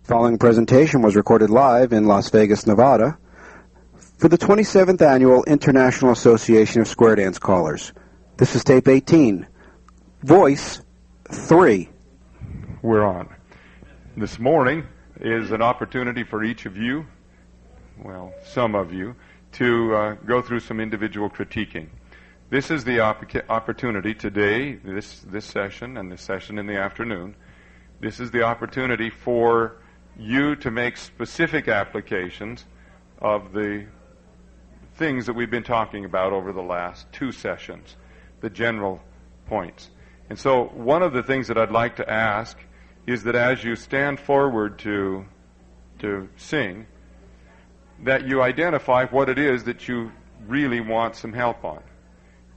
Following presentation was recorded live in Las Vegas, Nevada for the 27th Annual International Association of Square Dance Callers. This is tape 18. Voice 3. We're on. This morning is an opportunity for each of you, well, some of you, to go through some individual critiquing. This is the opportunity today, this session and this session in the afternoon. This is the opportunity for you to make specific applications of the things that we've been talking about over the last two sessions, the general points. And so one of the things that I'd like to ask is that as you stand forward to sing, that you identify what it is that you really want some help on.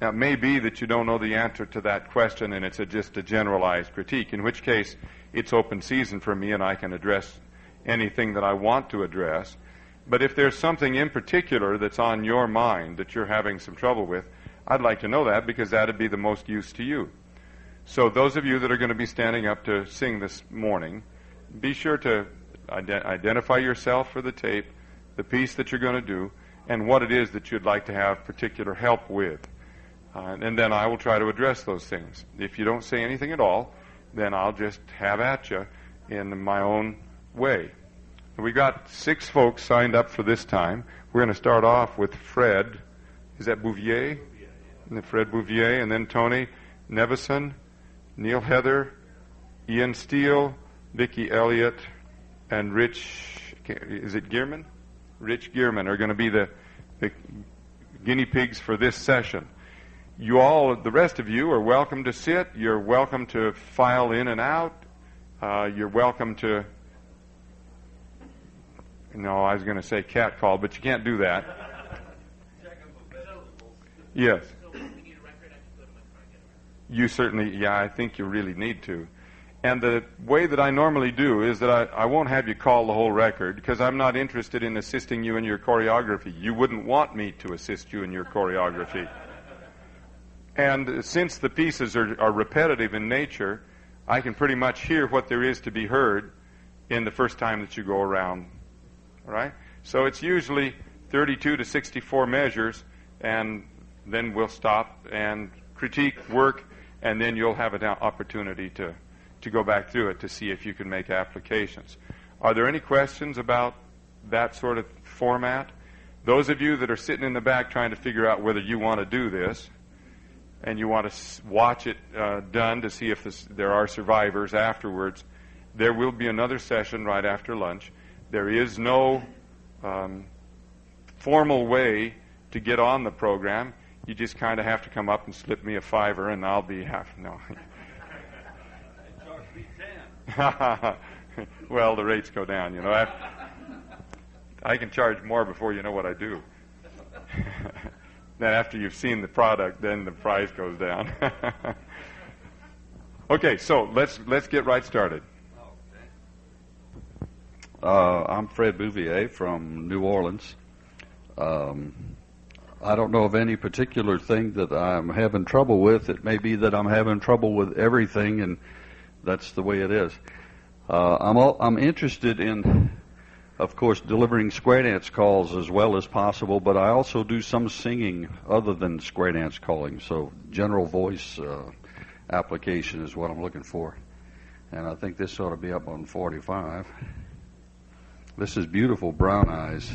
Now, it may be that you don't know the answer to that question and it's just a generalized critique, in which case it's open season for me and I can address anything that I want to address. But if there's something in particular that's on your mind that you're having some trouble with, I'd like to know that because that'd be the most use to you. So those of you that are going to be standing up to sing this morning, be sure to identify yourself for the tape, the piece that you're going to do, and what it is that you'd like to have particular help with. And then I will try to address those things. If you don't say anything at all, then I'll just have at you in my own way. We got 6 folks signed up for this time. We're going to start off with Fred. Is that Bouvier? Fred Bouvier, and then Tony Nevison, Neil Heather, Ian Steele, Vicki Elliott, and Rich, is it Gearman? Rich Gearman are going to be the guinea pigs for this session. You all, the rest of you, are welcome to sit. You're welcome to file in and out. You're welcome to, no, I was going to say catcall, but you can't do that. Yes. You certainly, yeah, I think you really need to. And the way that I normally do is that I won't have you call the whole record because I'm not interested in assisting you in your choreography. You wouldn't want me to assist you in your choreography. And since the pieces are repetitive in nature, I can pretty much hear what there is to be heard in the first time that you go around. All right? So it's usually 32 to 64 measures, and then we'll stop and critique, work, and then you'll have an opportunity to go back through it to see if you can make applications. Are there any questions about that sort of format? Those of you that are sitting in the back trying to figure out whether you want to do this, and you want to watch it done to see if there are survivors afterwards, there will be another session right after lunch. There is no formal way to get on the program. You just kind of have to come up and slip me a $5 and I'll be no. Well, the rates go down, you know. I can charge more before you know what I do. Then after you've seen the product, then the price goes down. Okay, so let's get right started. I'm Fred Bouvier from New Orleans. I don't know of any particular thing that I'm having trouble with. It may be that I'm having trouble with everything, and that's the way it is. I'm interested in, of course, delivering square dance calls as well as possible, but I also do some singing other than square dance calling. So general voice application is what I'm looking for. And I think this ought to be up on 45. This is Beautiful Brown Eyes.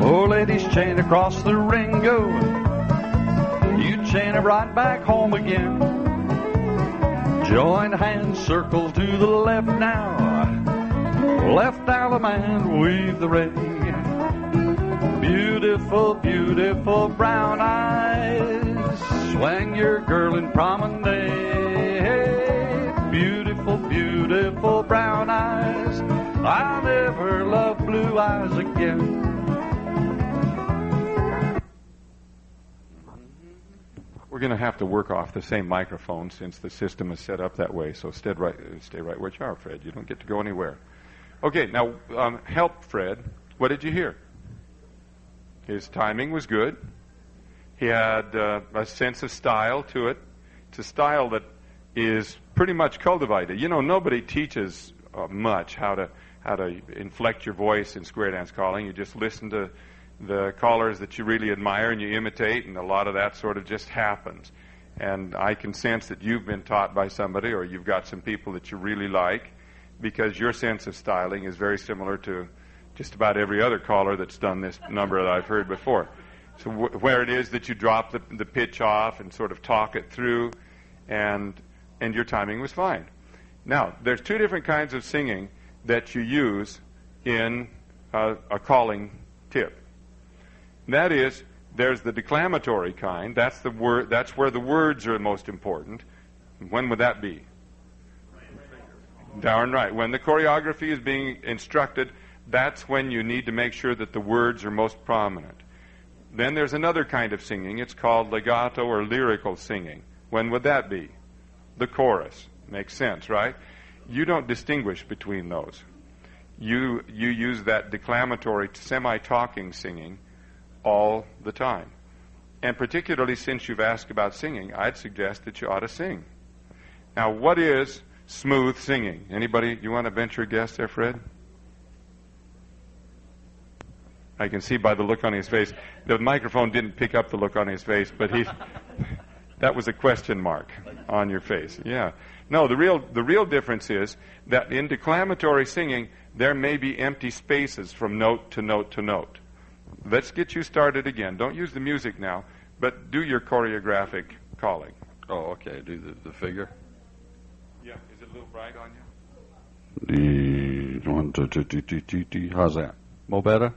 Four ladies chain across the ring go. You chain it right back home again. Join hands, circle to the left now. Left Alabama and weave the ring. Beautiful, beautiful brown eyes. Swing your girl in promenade. Beautiful, beautiful brown eyes. I'll never love blue eyes again. We're going to have to work off the same microphone since the system is set up that way. So stay right where you are, Fred. You don't get to go anywhere. Okay, now help Fred. What did you hear? His timing was good. He had a sense of style to it. It's a style that is pretty much cultivated. You know, nobody teaches much how to inflect your voice in square dance calling. You just listen to the callers that you really admire and you imitate, and a lot of that sort of just happens. And I can sense that you've been taught by somebody, or you've got some people that you really like, because your sense of styling is very similar to just about every other caller that's done this number that I've heard before. So where it is that you drop the pitch off and sort of talk it through, and your timing was fine. Now, there's two different kinds of singing that you use in a calling tip. That is, there's the declamatory kind. That's where the words are most important. When would that be? Darn right. When the choreography is being instructed, that's when you need to make sure that the words are most prominent. Then there's another kind of singing. It's called legato or lyrical singing. When would that be? The chorus. Makes sense, right? You don't distinguish between those. You use that declamatory, semi-talking singing all the time. And particularly since you've asked about singing, I'd suggest that you ought to sing. Now, what is smooth singing? Anybody, you want to venture a guess there, Fred? I can see by the look on his face. The microphone didn't pick up the look on his face, but that was a question mark on your face. Yeah. No, the real difference is that in declamatory singing, there may be empty spaces from note to note to note. Let's get you started again. Don't use the music now, but do your choreographic calling. Oh, okay. Do the figure. Yeah. Is it a little bright on you? One, two, two, two, two, two, two. How's that? More better?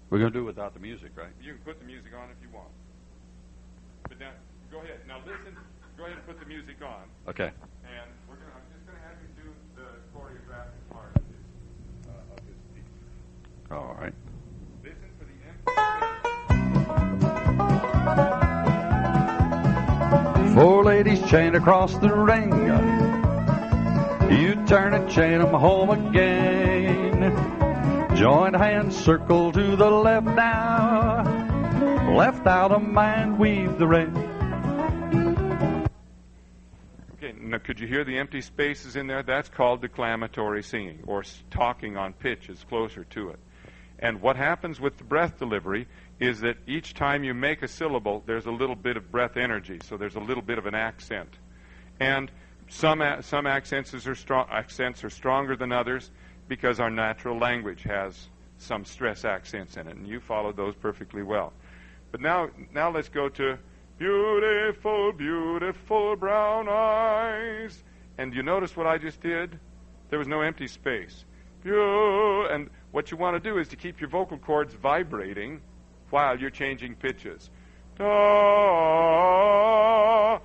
We're going to do it without the music, right? You can put the music on if you want. But now, go ahead. Now listen. Go ahead and put the music on. Okay. And I'm just going to have you do the choreographic part of this piece. All right. Listen for the empty. Four ladies chained across the ring. You turn and chain them home again. Join hands, circle to the left now. Left out a man, weave the ring. Okay, now could you hear the empty spaces in there? That's called declamatory singing, or talking on pitch is closer to it. And what happens with the breath delivery is that each time you make a syllable, there's a little bit of breath energy, so there's a little bit of an accent. And some accents are stronger than others, because our natural language has some stress accents in it, and you followed those perfectly well. But now let's go to beautiful, beautiful brown eyes. And you notice what I just did? There was no empty space. And what you want to do is to keep your vocal cords vibrating while you're changing pitches. Da,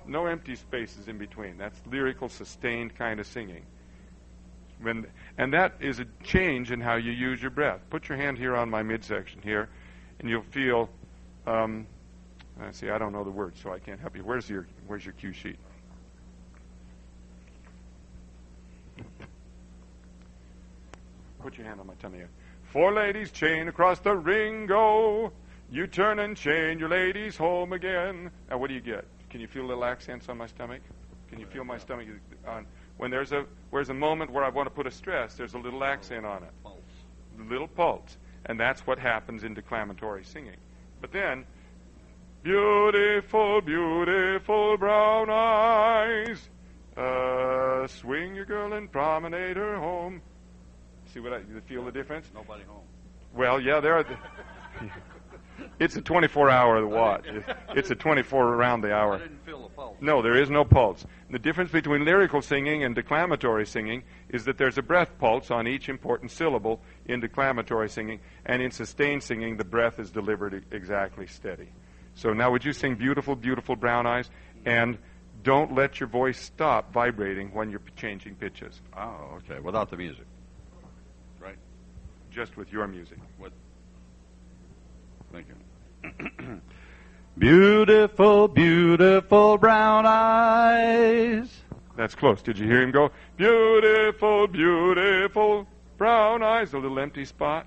no empty spaces in between. That's lyrical, sustained kind of singing. And that is a change in how you use your breath. Put your hand here on my midsection here, and you'll feel. See, I don't know the words, so I can't help you. Where's your cue sheet? Put your hand on my tummy here. Four ladies chain across the ring go. You turn and chain your ladies home again. Now, what do you get? Can you feel little accents on my stomach? Can you feel my stomach on? When there's a moment where I want to put a stress, there's a little accent on it. Pulse. A little pulse. And that's what happens in declamatory singing. But then, beautiful, beautiful brown eyes, swing your girl and promenade her home. See what you feel the difference? Nobody home. Well, yeah, there are. It's a 24-hour watch. It's a 24 around the hour. I didn't feel the pulse. No, there is no pulse. The difference between lyrical singing and declamatory singing is that there's a breath pulse on each important syllable in declamatory singing, and in sustained singing, the breath is delivered exactly steady. So now would you sing Beautiful, Beautiful Brown Eyes? And don't let your voice stop vibrating when you're changing pitches. Oh, okay. Without the music. Right? Just with your music. Thank you. Beautiful, beautiful brown eyes. That's close. Did you hear him go? Beautiful, beautiful brown eyes. A little empty spot.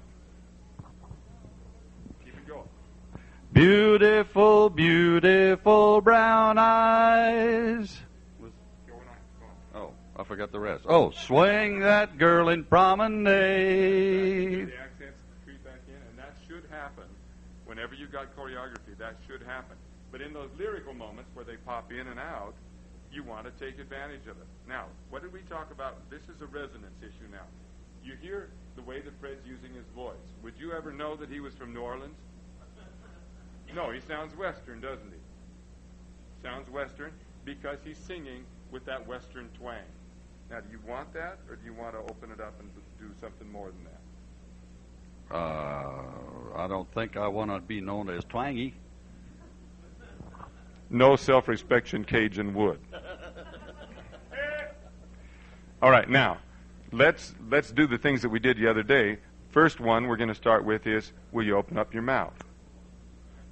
Beautiful, beautiful brown eyes. Oh, I forgot the rest. Oh, swing that girl in promenade. The accents creep back in, and that should happen. Whenever you've got choreography, that should happen. But in those lyrical moments where they pop in and out, you want to take advantage of it. Now, what did we talk about? This is a resonance issue now. You hear the way that Fred's using his voice. Would you ever know that he was from New Orleans? No, he sounds Western, doesn't he? Sounds Western because he's singing with that Western twang. Now, do you want that, or do you want to open it up and do something more than that? I don't think I want to be known as twangy. No self-respecting Cajun would. All right, now, let's do the things that we did the other day. First one we're going to start with is, will you open up your mouth?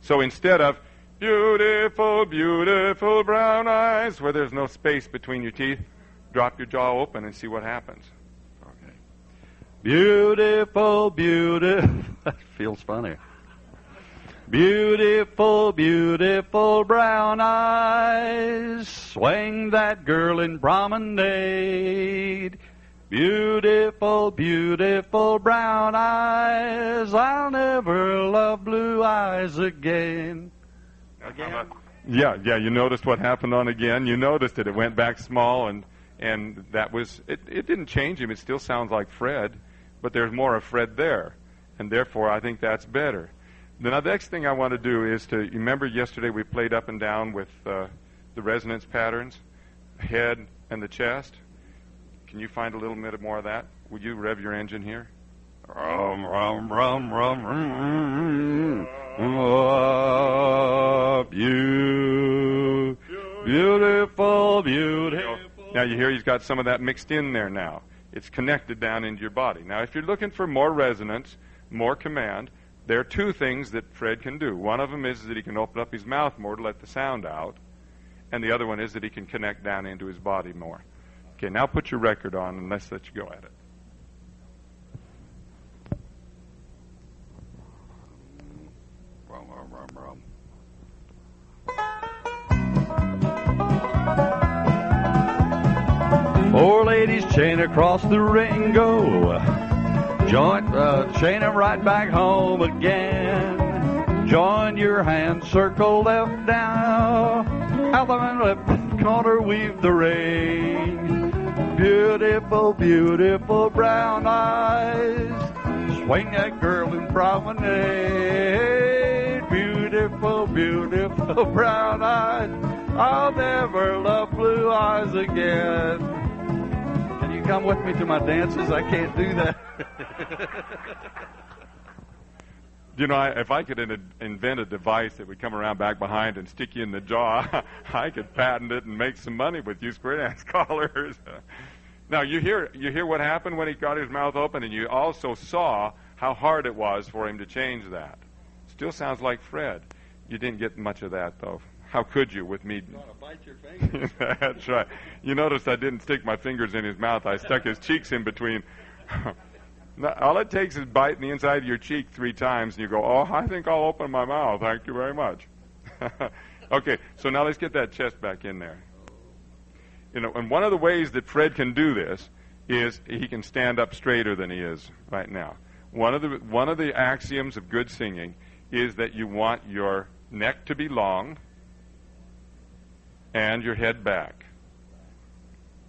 So instead of, beautiful, beautiful brown eyes, where there's no space between your teeth, drop your jaw open and see what happens. Okay. Beautiful, beautiful. That feels funny. Beautiful, beautiful brown eyes, swing that girl in promenade. Beautiful, beautiful brown eyes, I'll never love blue eyes again. Again? Yeah, you noticed what happened on again. You noticed it. It went back small, and that was, it didn't change him. It still sounds like Fred, but there's more of Fred there, and therefore I think that's better. The next thing I want to do is to, you remember yesterday we played up and down with the resonance patterns, head and the chest? Can you find a little bit more of that? Would you rev your engine here? Rum, rum, rum, rum, beautiful, beautiful. Now you hear he's got some of that mixed in there now. It's connected down into your body. Now if you're looking for more resonance, more command, there are two things that Fred can do. One of them is that he can open up his mouth more to let the sound out, and the other one is that he can connect down into his body more. Okay, now put your record on and let's let you go at it. Rum, rum, rum, rum. Four ladies chain across the ring go. Chain 'em right back home again. Join your hand, circle left down. Out the left corner, weave the ring. Beautiful, beautiful brown eyes. Swing that girl in promenade. Beautiful, beautiful brown eyes. I'll never love blue eyes again. Can you come with me to my dances? I can't do that. You know, if I could invent a device that would come around back behind and stick you in the jaw, I could patent it and make some money with you square dance callers. Now, you hear what happened when he got his mouth open, and you also saw how hard it was for him to change that. Still sounds like Fred. You didn't get much of that, though. How could you with me? You want to bite your fingers. That's right. You noticed I didn't stick my fingers in his mouth. I stuck his cheeks in between. All it takes is biting the inside of your cheek 3 times, and you go, oh, I think I'll open my mouth. Thank you very much. Okay, so now let's get that chest back in there. You know, and one of the ways that Fred can do this is he can stand up straighter than he is right now. One of the axioms of good singing is that you want your neck to be long and your head back.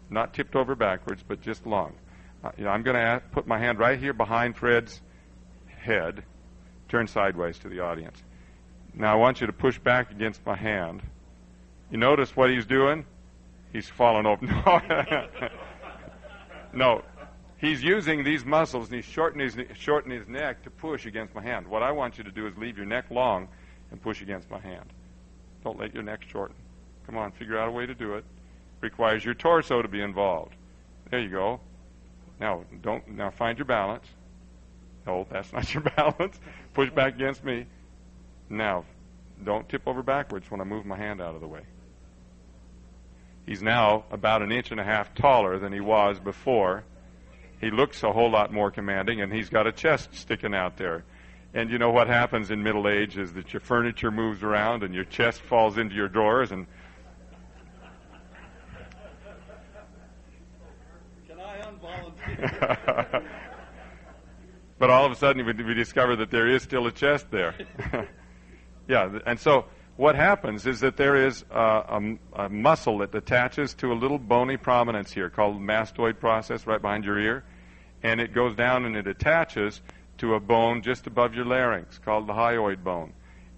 Not tipped over backwards, but just long. I'm going to put my hand right here behind Fred's head, turn sideways to the audience. Now I want you to push back against my hand. You notice what he's doing? He's falling over. No, he's using these muscles and he's shortening his neck to push against my hand. What I want you to do is leave your neck long and push against my hand. Don't let your neck shorten. Come on, figure out a way to do it. Requires your torso to be involved. There you go. Now find your balance. No, that's not your balance. Push back against me. Now, don't tip over backwards when I move my hand out of the way. He's now about 1.5 inches taller than he was before. He looks a whole lot more commanding, and he's got a chest sticking out there. And you know what happens in middle age is that your furniture moves around and your chest falls into your drawers. And can I unvolunteer? But all of a sudden we discover that there is still a chest there. Yeah, and so what happens is that there is a muscle that attaches to a little bony prominence here called the mastoid process right behind your ear, and it goes down and it attaches to a bone just above your larynx called the hyoid bone.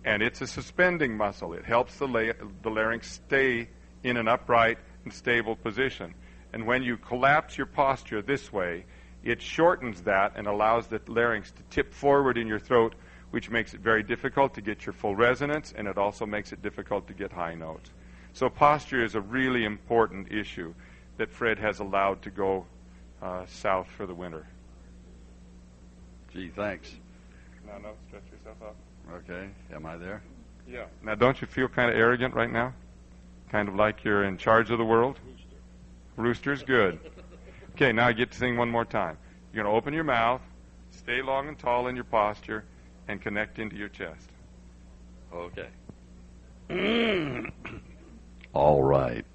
And it's a suspending muscle. It helps the larynx stay in an upright and stable position. And when you collapse your posture this way, it shortens that and allows the larynx to tip forward in your throat, which makes it very difficult to get your full resonance, and it also makes it difficult to get high notes. So posture is a really important issue that Fred has allowed to go south for the winter. Gee, thanks. No, stretch yourself up. Okay, am I there? Yeah. Now, don't you feel kind of arrogant right now? Kind of like you're in charge of the world? Rooster's good. Okay, now I get to sing one more time. You're going to open your mouth, stay long and tall in your posture, and connect into your chest. Okay. All right.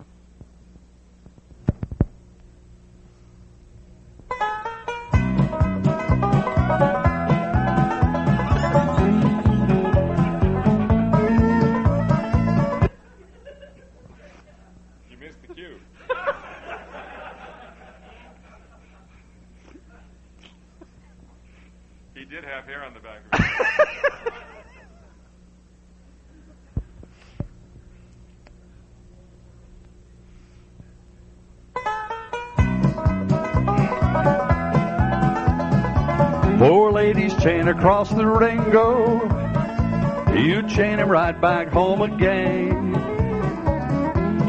You missed the cue. He did have hair on the back of his head. Four ladies chain across the Ringo. You chain 'em right back home again.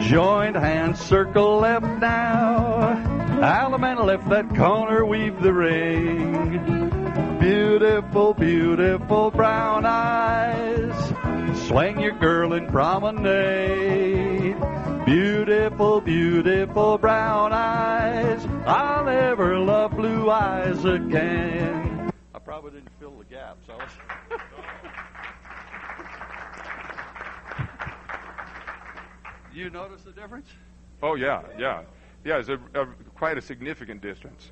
Joined hands, circle left now. Allemande left that corner, weave the ring. Beautiful, beautiful brown eyes. Swing your girl in promenade. Beautiful, beautiful brown eyes. I'll never love blue eyes again. I probably didn't fill the gaps. You notice the difference? Oh, yeah. It's quite a significant distance.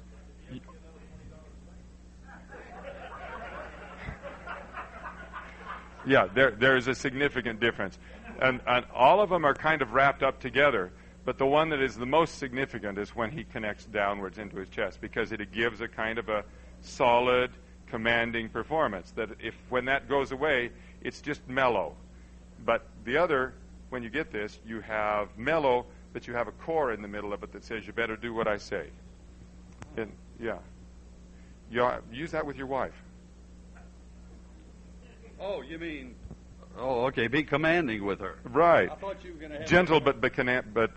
Yeah, there is a significant difference. And all of them are kind of wrapped up together, but the one that is the most significant is when he connects downwards into his chest, because it gives a kind of a solid, commanding performance that when that goes away, it's just mellow. But the other, when you get this, you have mellow, but you have a core in the middle of it that says, you better do what I say. And, yeah. Use that with your wife. Oh, you mean... Oh, okay. Be commanding with her. Right. I thought you were going to have... Gentle but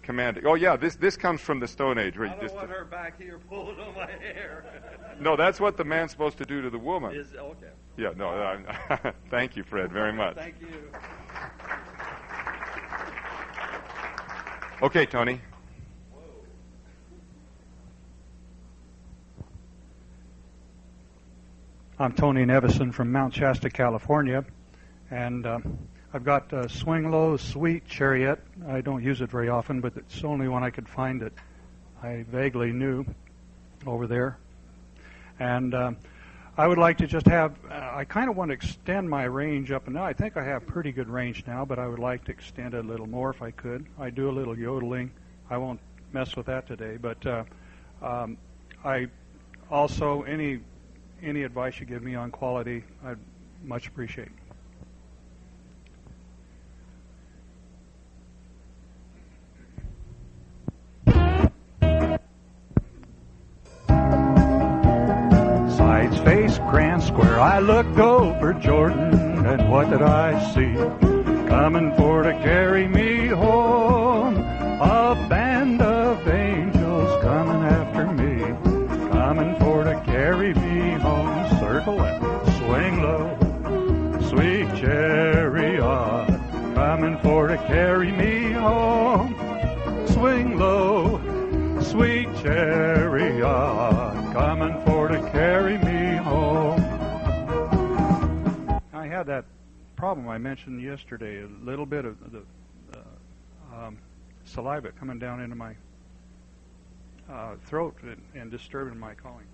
commanding. Oh, yeah, this comes from the Stone Age. I don't want her back here pulling on my hair. No, that's what the man's supposed to do to the woman. Okay. Yeah, no. Thank you, Fred, very much. Thank you. Okay, Tony. I'm Tony Nevison from Mount Shasta, California, and I've got Swing Low Sweet Chariot. I don't use it very often, but it's the only one I could find that I vaguely knew over there. And I would like to just have, I kind of want to extend my range up and down. I think I have pretty good range now, but I would like to extend it a little more if I could. I do a little yodeling. I won't mess with that today, but I also, any advice you give me on quality, I'd much appreciate. Sides, face, grand square. I looked over Jordan, and what did I see? Coming for to carry me home. A band of angels coming after me. Coming for to carry me home. Circle left, swing low, sweet chariot. Coming for to carry me home. Swing low, sweet chariot. Coming for to carry me home. problem I mentioned yesterday, a little bit of the saliva coming down into my throat and disturbing my calling.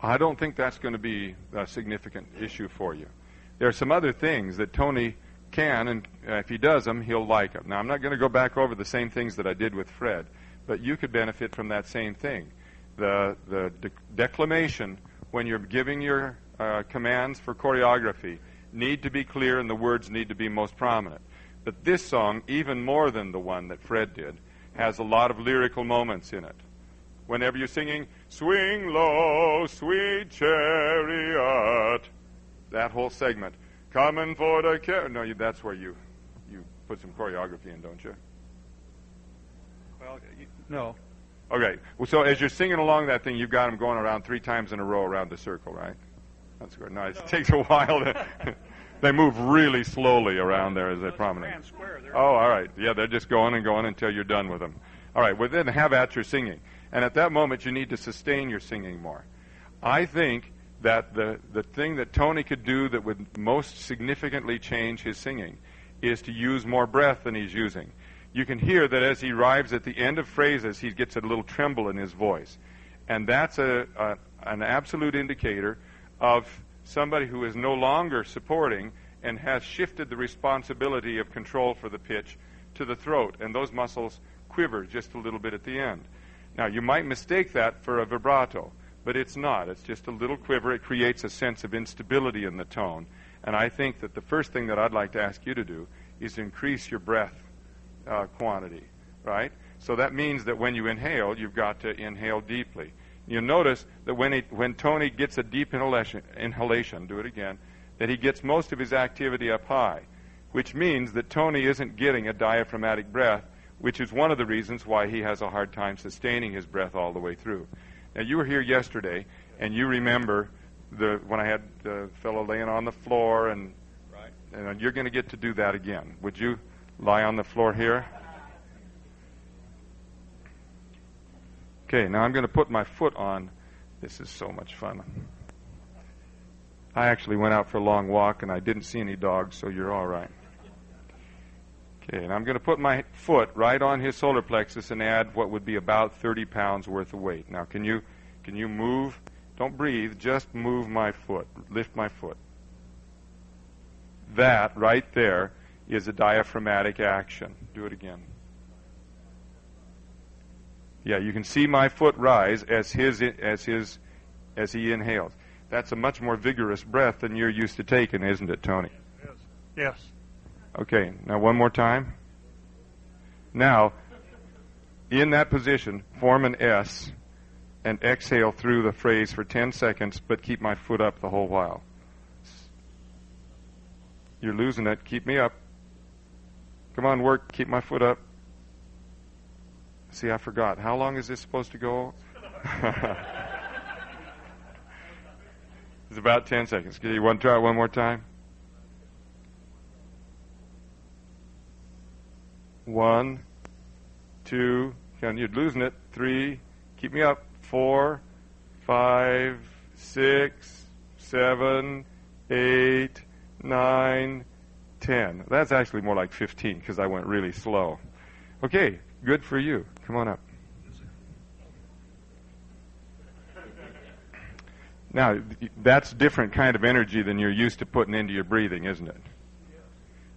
I don't think that's going to be a significant issue for you. There are some other things that Tony can, and if he does them, he'll like them. Now, I'm not going to go back over the same things that I did with Fred, but you could benefit from that same thing. The declamation, when you're giving your commands for choreography, need to be clear and the words need to be most prominent. But this song, even more than the one that Fred did, has a lot of lyrical moments in it. Whenever you're singing, swing low, sweet chariot, that whole segment, coming for the no, that's where you put some choreography in, don't you? Well, no. Okay. Well, so as you're singing along that thing, you've got them going around 3 times in a row around the circle, right? That's good. Nice. It takes a while to... They move really slowly around there as they promenade. Oh, all right. Yeah, they're just going and going until you're done with them. All right. Well, then have at your singing. And at that moment, you need to sustain your singing more. I think that the thing that Tony could do that would most significantly change his singing is to use more breath than he's using. You can hear that as he arrives at the end of phrases, he gets a little tremble in his voice. And that's an absolute indicator of somebody who is no longer supporting and has shifted the responsibility of control for the pitch to the throat, and those muscles quiver just a little bit at the end. Now, you might mistake that for a vibrato, but it's not. It's just a little quiver. It creates a sense of instability in the tone, and I think that the first thing that I'd like to ask you to do is increase your breath quantity, right? So that means that when you inhale, you've got to inhale deeply. You'll notice that when Tony gets a deep inhalation, do it again, that he gets most of his activity up high, which means that Tony isn't getting a diaphragmatic breath, which is one of the reasons why he has a hard time sustaining his breath all the way through. Now, you were here yesterday, and you remember when I had the fellow laying on the floor, and you're going to get to do that again. Would you lie on the floor here? Okay, now I'm going to put my foot on. This is so much fun. I actually went out for a long walk, and I didn't see any dogs, so you're all right. Okay, and I'm going to put my foot right on his solar plexus and add what would be about 30 pounds worth of weight. Now, can you move? Don't breathe, just move my foot. Lift my foot. That right there is a diaphragmatic action. Do it again. Yeah, you can see my foot rise as he inhales. That's a much more vigorous breath than you're used to taking, isn't it, Tony? Yes. Yes. Okay, now one more time. Now, in that position, form an S and exhale through the phrase for 10 seconds, but keep my foot up the whole while. You're losing it. Keep me up. Come on, work. Keep my foot up. See, I forgot. How long is this supposed to go? It's about 10 seconds. Okay, you want to try it one more time? 1, 2, you're losing it. 3, keep me up. 4, 5, 6, 7, 8, 9, 10. That's actually more like 15 because I went really slow. Okay, good for you. Come on up. Now, that's different kind of energy than you're used to putting into your breathing, isn't it?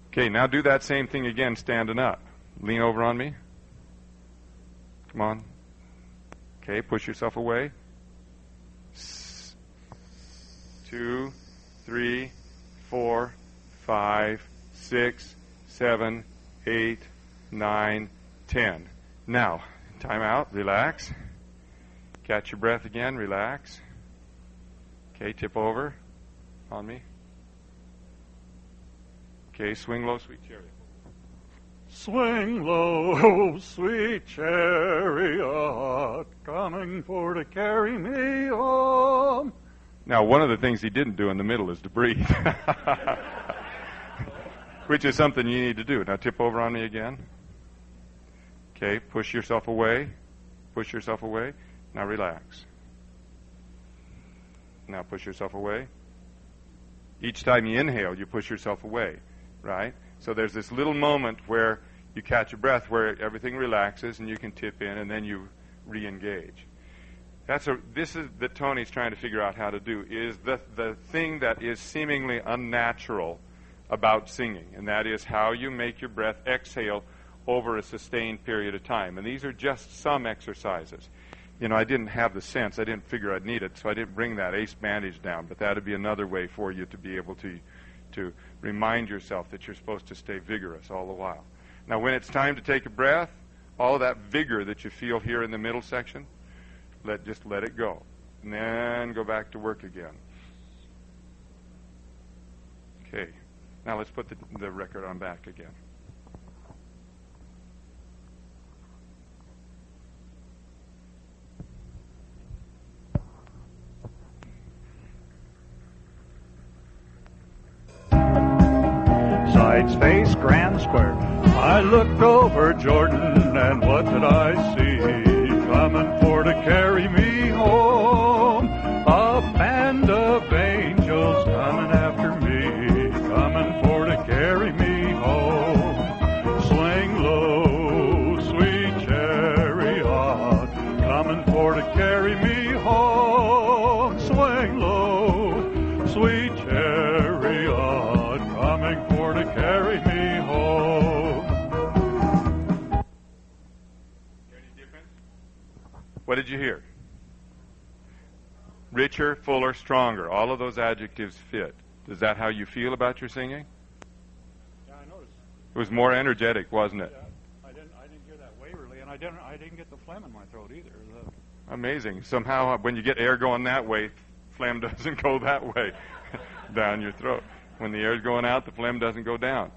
Okay, now do that same thing again, standing up. Lean over on me. Come on. Okay, push yourself away. 2, 3, 4, 5, 6, 7, 8, 9, 10. Now, time out. Relax. Catch your breath again. Relax. Okay, tip over on me. Okay, swing low, sweet chariot. Swing low, sweet chariot, coming for to carry me home. Now, one of the things he didn't do in the middle is to breathe, which is something you need to do. Now, tip over on me again. Okay, push yourself away. Push yourself away. Now, relax. Now, push yourself away. Each time you inhale, you push yourself away. right? So there's this little moment where you catch your breath, where everything relaxes and you can tip in, and then you re-engage. This is that Tony's trying to figure out how to do, is the thing that is seemingly unnatural about singing, and that is how you make your breath exhale over a sustained period of time. And these are just some exercises. You know, I didn't have the sense, I didn't figure I'd need it, so I didn't bring that ace bandage down, but that would be another way for you to be able to remind yourself that you're supposed to stay vigorous all the while. Now, when it's time to take a breath, all of that vigor that you feel here in the middle section, just let it go. And then go back to work again. Okay. Now let's put the record on back again. Side space, grand square. I looked over Jordan, and what did I see? Coming for to carry me home. A band of angels coming after me, coming for to carry me home. Swing low, sweet chariot, coming for to carry me home. Swing low, sweet chariot, coming for to carry me home. Any difference? What did you hear? Richer, fuller, stronger. All of those adjectives fit. Is that how you feel about your singing? Yeah, I noticed. It was more energetic, wasn't it? Yeah, I didn't hear that Waverly, and I didn't get the phlegm in my throat either. Amazing. Somehow, when you get air going that way, phlegm doesn't go that way down your throat. When the air's going out, the phlegm doesn't go down.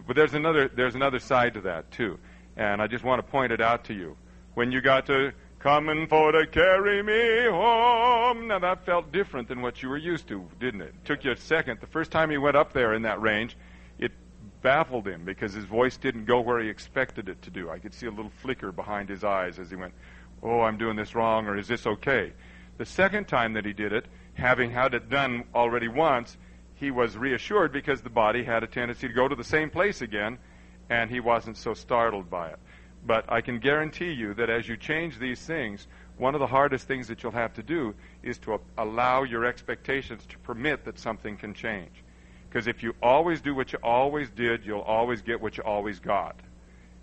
But there's another side to that too, and I just want to point it out to you. When you got to coming for to carry me home, now that felt different than what you were used to, didn't it? It took you a second. The first time he went up there in that range, it baffled him because his voice didn't go where he expected it to do. I could see a little flicker behind his eyes as he went, oh, I'm doing this wrong, or is this okay? The second time that he did it, having had it done already once, he was reassured because the body had a tendency to go to the same place again, and he wasn't so startled by it. But I can guarantee you that as you change these things, one of the hardest things that you'll have to do is to allow your expectations to permit that something can change. Because if you always do what you always did, you'll always get what you always got.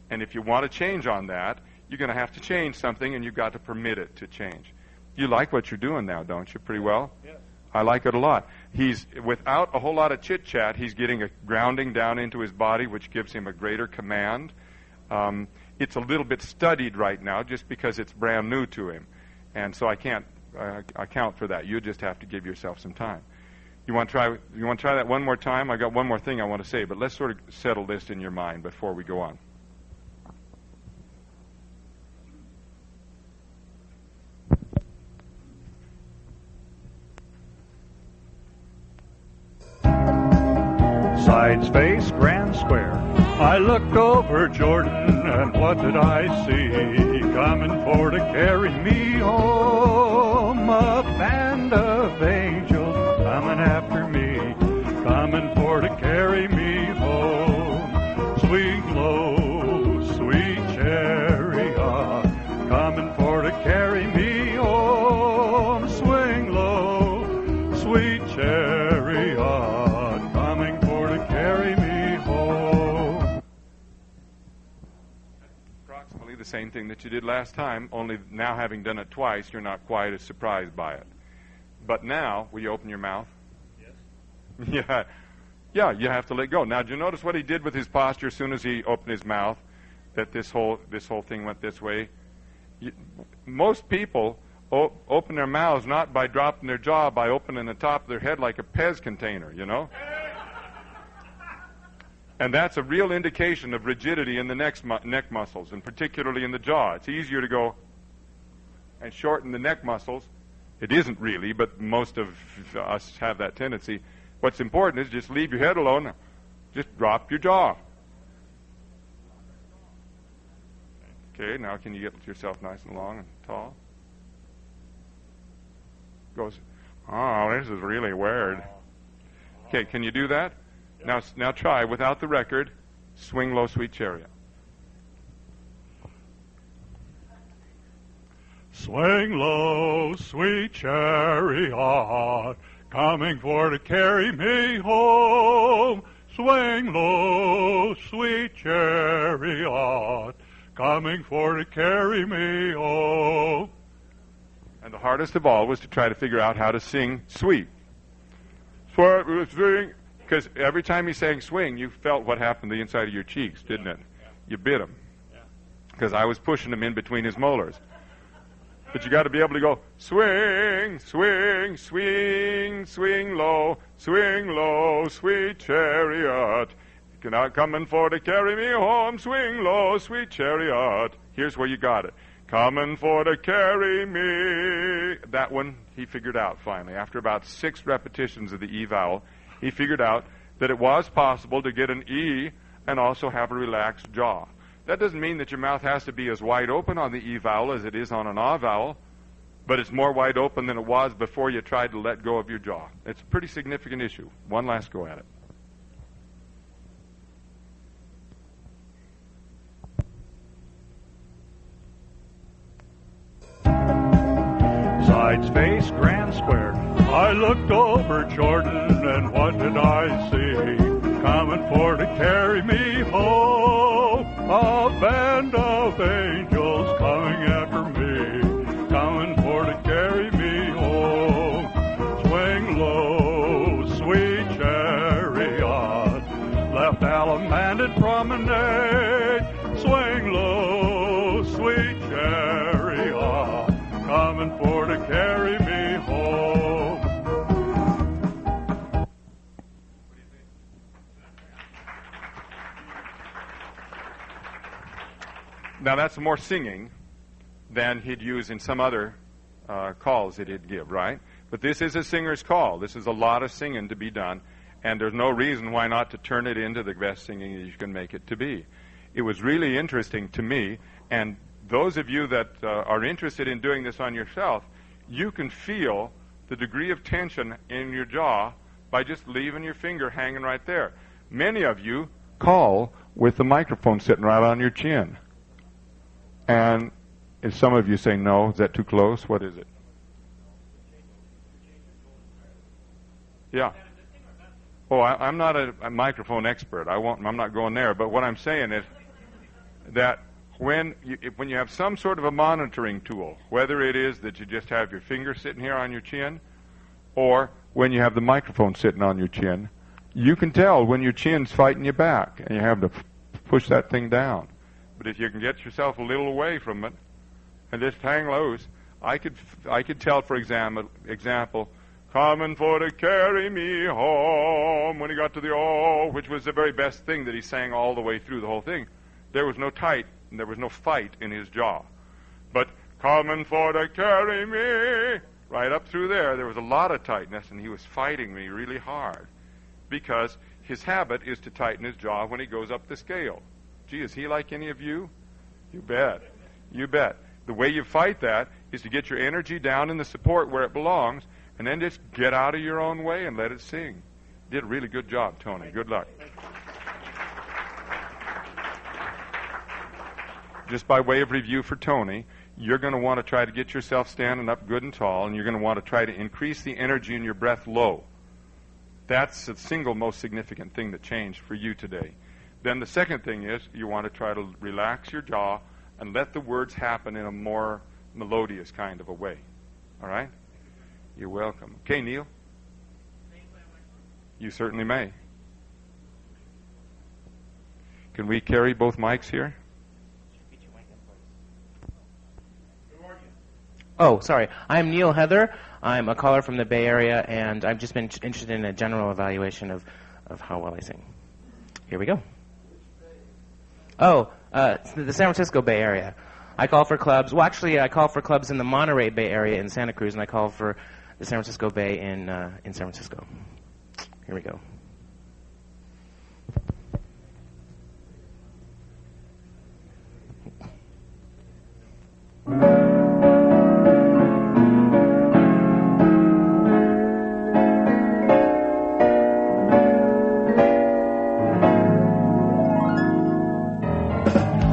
And if you want to change on that, you're going to have to change something, and you've got to permit it to change. You like what you're doing now, don't you, pretty well? Yes. I like it a lot. He's, without a whole lot of chit-chat, he's getting a grounding down into his body, which gives him a greater command. It's a little bit studied right now just because it's brand new to him. And so I can't account for that. You just have to give yourself some time. You want to try that one more time? I got one more thing I want to say, but let's sort of settle this in your mind before we go on. Side space, grand square. I looked over Jordan, and what did I see? Coming for to carry me home. A band of angels coming after me, coming for to carry me home. Sweet low, sweet chariot, coming for to carry me home. Swing low, sweet chariot, coming for to carry me home. Approximately the same thing that you did last time, only now having done it twice, you're not quite as surprised by it. But now, will you open your mouth? Yes. Yeah, you have to let go. Now, did you notice what he did with his posture as soon as he opened his mouth? That this whole thing went this way. Most people open their mouths not by dropping their jaw, by opening the top of their head like a Pez container, you know? And that's a real indication of rigidity in the neck muscles, and particularly in the jaw. It's easier to go and shorten the neck muscles. It isn't really, but most of us have that tendency. What's important is just leave your head alone. Just drop your jaw. Okay, now can you get yourself nice and long and tall? Goes, oh, this is really weird. Okay, can you do that? Now try, without the record, Swing Low, Sweet Chariot. Swing low, sweet chariot, coming for to carry me home. Swing low, sweet chariot, coming for to carry me home. And the hardest of all was to try to figure out how to sing sweet. Swing, because every time he sang swing, you felt what happened to the inside of your cheeks, didn't it? You bit him. Because I was pushing him in between his molars. But you got to be able to go swing, swing, swing, swing low, sweet chariot. You're not coming for to carry me home, swing low, sweet chariot. Here's where you got it. Coming for to carry me. That one he figured out finally. After about 6 repetitions of the E vowel, he figured out that it was possible to get an E and also have a relaxed jaw. That doesn't mean that your mouth has to be as wide open on the E vowel as it is on an A vowel, but it's more wide open than it was before you tried to let go of your jaw. It's a pretty significant issue. One last go at it. Sides face grand square. I looked over Jordan, and what did I see? Coming for to carry me home. A band of angels coming after me, coming for to carry me home. Swing low, sweet chariot, left Alamanded promenade. Swing low, sweet chariot, coming for to carry me home. Now that's more singing than he'd use in some other calls that he'd give, right? But this is a singer's call. This is a lot of singing to be done, and there's no reason why not to turn it into the best singing that you can make it to be. It was really interesting to me, and those of you that are interested in doing this on yourself, you can feel the degree of tension in your jaw by just leaving your finger hanging right there. Many of you call with the microphone sitting right on your chin. And if some of you say, no, is that too close? What is it? Yeah. Oh, I'm not a microphone expert. I'm not going there. But what I'm saying is that when you have some sort of a monitoring tool, whether it is that you just have your finger sitting here on your chin, or when you have the microphone sitting on your chin, you can tell when your chin's fighting you back, and you have to push that thing down. But if you can get yourself a little away from it and just hang loose, I could tell, for example, coming for to carry me home, when he got to the oh, which was the very best thing that he sang all the way through the whole thing. There was no tight, and there was no fight in his jaw. But coming for to carry me, right up through there was a lot of tightness, and he was fighting me really hard because his habit is to tighten his jaw when he goes up the scale. Gee, is he like any of you? You bet. You bet. The way you fight that is to get your energy down in the support where it belongs, and then just get out of your own way and let it sing. Did a really good job, Tony. Good luck. Just by way of review for Tony, you're going to want to try to get yourself standing up good and tall, and you're going to want to try to increase the energy in your breath low. That's the single most significant thing that changed for you today. Then the second thing is you want to try to relax your jaw and let the words happen in a more melodious kind of a way. All right? You're welcome. Okay, Neil? You certainly may. Can we carry both mics here? Oh, sorry. I'm Neil Heather. I'm a caller from the Bay Area, and I've just been interested in a general evaluation of how well I sing. Here we go. Oh, it's the San Francisco Bay Area. I call for clubs. Well, actually, I call for clubs in the Monterey Bay Area in Santa Cruz, and I call for the San Francisco Bay in San Francisco. Here we go.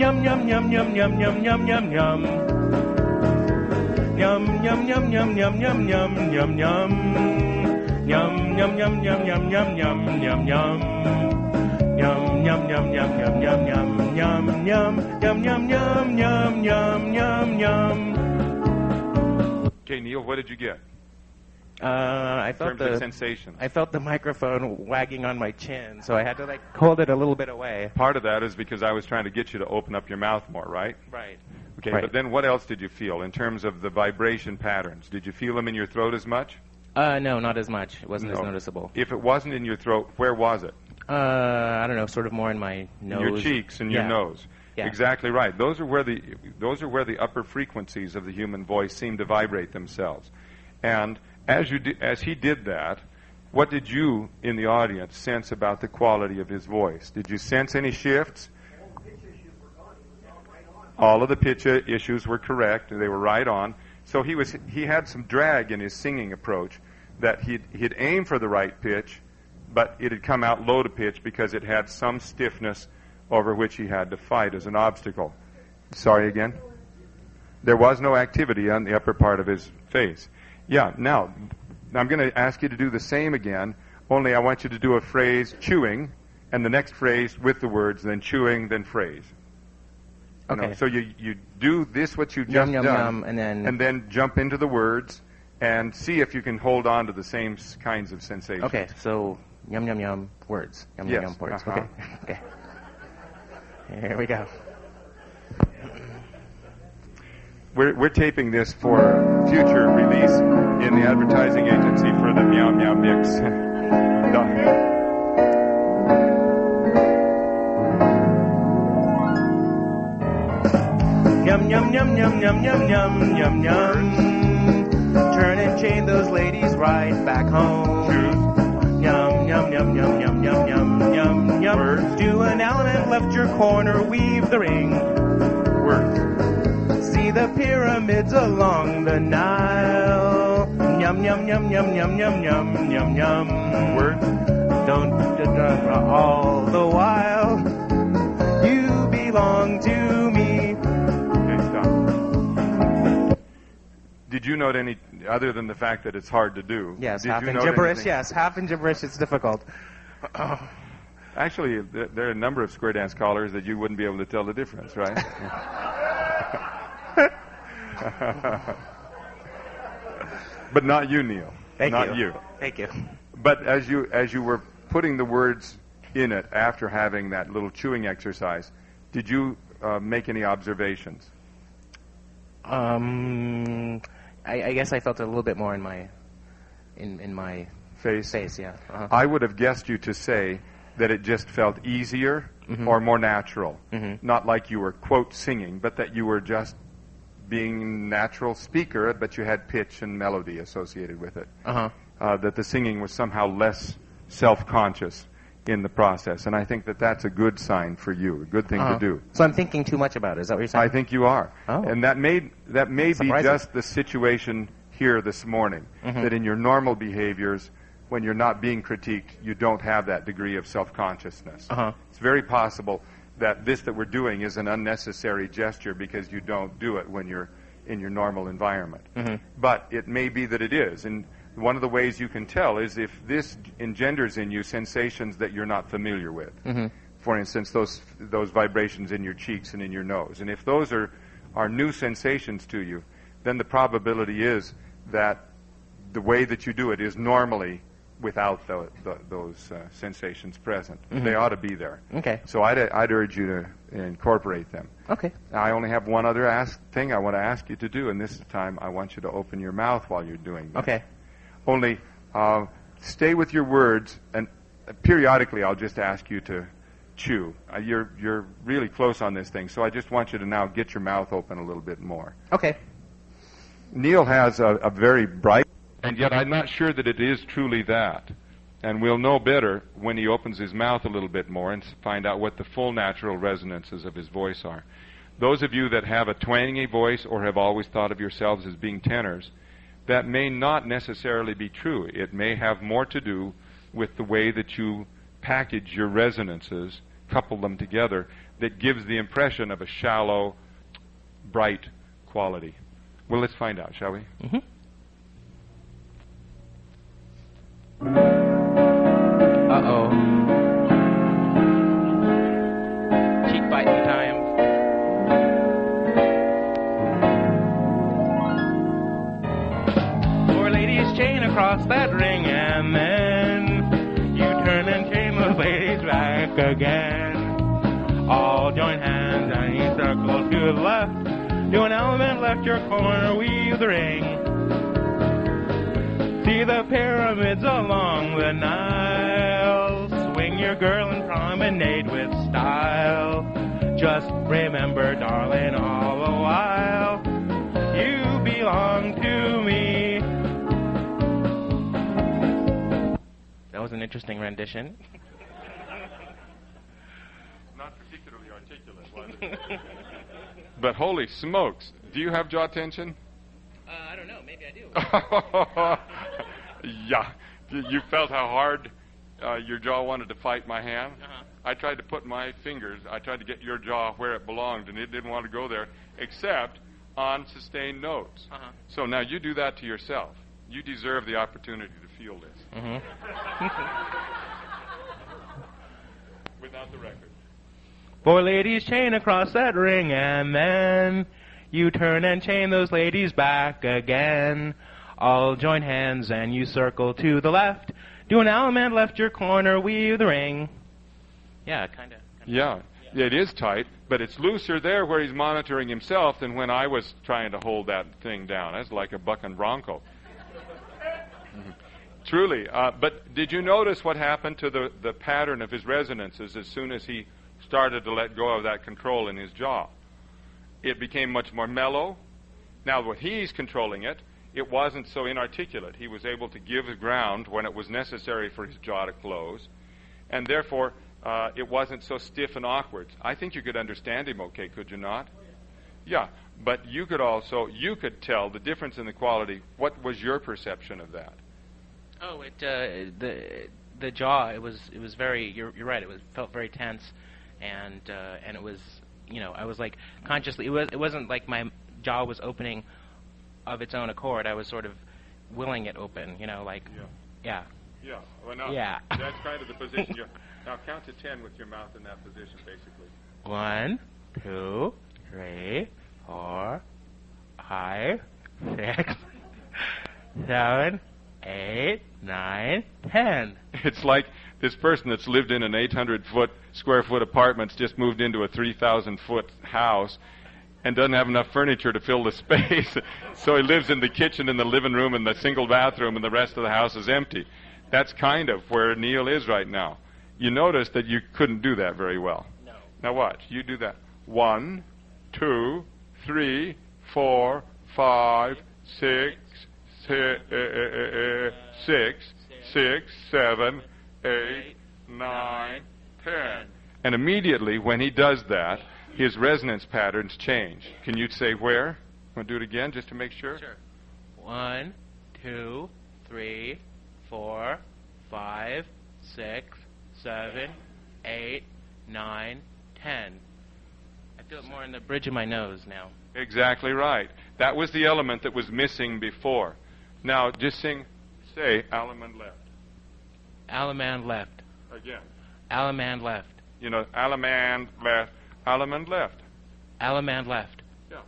Yum yum yum yum yum yum yum yum yum. Yum yum yum yum yum yum yum yum yum. Yum yum yum yum yum yum yum yum yum. Yum yum yum yum yum yum yum yum yum yum yum yum yum yum yum. Okay, Neil, what did you get? I felt In terms of sensations. I felt the microphone wagging on my chin, so I had to like hold it a little bit away. Part of that is because I was trying to get you to open up your mouth more, right? Right. Okay, Right. but then what else did you feel in terms of the vibration patterns? Did you feel them in your throat as much? No, not as much. It wasn't as No. noticeable. If it wasn't in your throat, where was it? I don't know, sort of more in my nose. In your cheeks and your Yeah. nose. Yeah. Exactly right. Those are where the upper frequencies of the human voice seem to vibrate themselves. And as he did that, what did you in the audience sense about the quality of his voice? Did you sense any shifts? All of the pitch issues were correct. They were right on. So he had some drag in his singing approach, that he'd aim for the right pitch, but it had come out low to pitch because it had some stiffness over which he had to fight as an obstacle. Sorry again? There was no activity on the upper part of his face. Yeah, now, I'm going to ask you to do the same again, only I want you to do a phrase chewing, and the next phrase with the words, then chewing, then phrase. You know, Okay. so you do this, what you've Yum, just yum, done, yum, and then- jump into the words, and see if you can hold on to the same kinds of sensations. Okay, so yum yum yum words. Yum Yes, yum yum words. uh-huh. Okay. Okay. Here we go. We're taping this for future release in the advertising agency for the Meow Meow Mix. Yum yum yum yum yum yum yum yum yum. Turn and chain those ladies right back home. Yum yum yum yum yum yum yum yum yum. Words. Do an Allen and left your corner, weave the ring. Words. See the pyramids along the Nile. Yum yum yum yum yum yum yum yum yum. Words. Don't all the while. You belong to me. Okay, stop. Did you note any, other than the fact that it's hard to do? Yes, did half you in note gibberish. anything? Yes, half in gibberish. It's difficult. Actually, there are a number of square dance callers that you wouldn't be able to tell the difference, right? But not you, Neil. Thank not you. Thank you. But as you were putting the words in it after having that little chewing exercise, did you make any observations? I guess I felt it a little bit more in my Face? face. Yeah. Uh-huh. I would have guessed you to say that it just felt easier or more natural. Not like you were, quote, singing, but that you were just being natural speaker, but you had pitch and melody associated with it. That the singing was somehow less self-conscious in the process. And I think that that's a good sign for you, a good thing to do. So I'm thinking too much about it. Is that what you're saying? I think you are. Oh. And that may be Surprising. just the situation here this morning, that in your normal behaviors, when you're not being critiqued, you don't have that degree of self-consciousness. It's very possible that this that we're doing is an unnecessary gesture because you don't do it when you're in your normal environment. But it may be that it is. And one of the ways you can tell is if this engenders in you sensations that you're not familiar with. For instance, those vibrations in your cheeks and in your nose. And if those are new sensations to you, then the probability is that the way that you do it is normally without those sensations present. They ought to be there. Okay. So I'd urge you to incorporate them. Okay. Now, I only have one other thing I want to ask you to do, and this time I want you to open your mouth while you're doing this. Okay. Only stay with your words, and periodically I'll just ask you to chew. You're really close on this thing, so I just want you to now get your mouth open a little bit more. Okay. Neil has a very bright, and yet I'm not sure that it is truly that. And we'll know better when he opens his mouth a little bit more and find out what the full natural resonances of his voice are. Those of you that have a twangy voice or have always thought of yourselves as being tenors, that may not necessarily be true. It may have more to do with the way that you package your resonances couple them together that gives the impression of a shallow, bright quality. Well, let's find out, shall we? Mm-hmm. Uh-oh. Cheek biting time. Four ladies chain across that ring, and then you turn and chain those ladies back again. All join hands and you circle to the left. Do an element left your corner, weave the ring. See the pyramids along the Nile. Swing your girl and promenade with style. Just remember, darling, all the while, you belong to me. That was an interesting rendition. Not particularly articulate, was it? But holy smokes, do you have jaw tension? I don't know. Maybe I do. Yeah. You felt how hard your jaw wanted to fight my hand? Uh-huh. I tried to put my fingers, I tried to get your jaw where it belonged, and it didn't want to go there, except on sustained notes. Uh-huh. So now you do that to yourself. You deserve the opportunity to feel this. Mm-hmm. Without the record. Four ladies chain across that ring, and then you turn and chain those ladies back again. All join hands and you circle to the left. Do an element left your corner, weave the ring. Yeah, kind of. Yeah, it is tight, but it's looser there where he's monitoring himself than when I was trying to hold that thing down. That's like a bucking bronco. Truly. But did you notice what happened to the pattern of his resonances as soon as he started to let go of that control in his jaw? It became much more mellow. Now, when he's controlling it, it wasn't so inarticulate. He was able to give the ground when it was necessary for his jaw to close, and therefore it wasn't so stiff and awkward. I think you could understand him okay, could you not? Yeah, but you could tell the difference in the quality. What was your perception of that? Oh, the jaw. It was very. You're right. Felt very tense, and it was. I was like consciously. It wasn't like my jaw was opening of its own accord. I was sort of willing it open. Yeah. Yeah. Well, no. Yeah. That's kind of the position. Now count to 10 with your mouth in that position, basically. 1, 2, 3, 4, 5, 6, 7, 8, 9, 10. It's like this person that's lived in an 800 square foot apartment's just moved into a 3,000 foot house and doesn't have enough furniture to fill the space. So he lives in the kitchen, in the living room, and the single bathroom, and the rest of the house is empty. That's kind of where Neil is right now. You notice that you couldn't do that very well. No. Now watch. You do that. 1, 2, 3, 4, 5, 6, 7, 8, 9, 10. And immediately when he does that, his resonance patterns change. Can you say where? Want to do it again just to make sure? Sure. 1, 2, 3, 4, 5, 6, 7, 8, 9, 10. I feel it more in the bridge of my nose now. Exactly right. That was the element that was missing before. Now, just say Alaman left. Alaman left. Again. Alaman left. Alaman left. Alaman left. Alaman left. Yeah.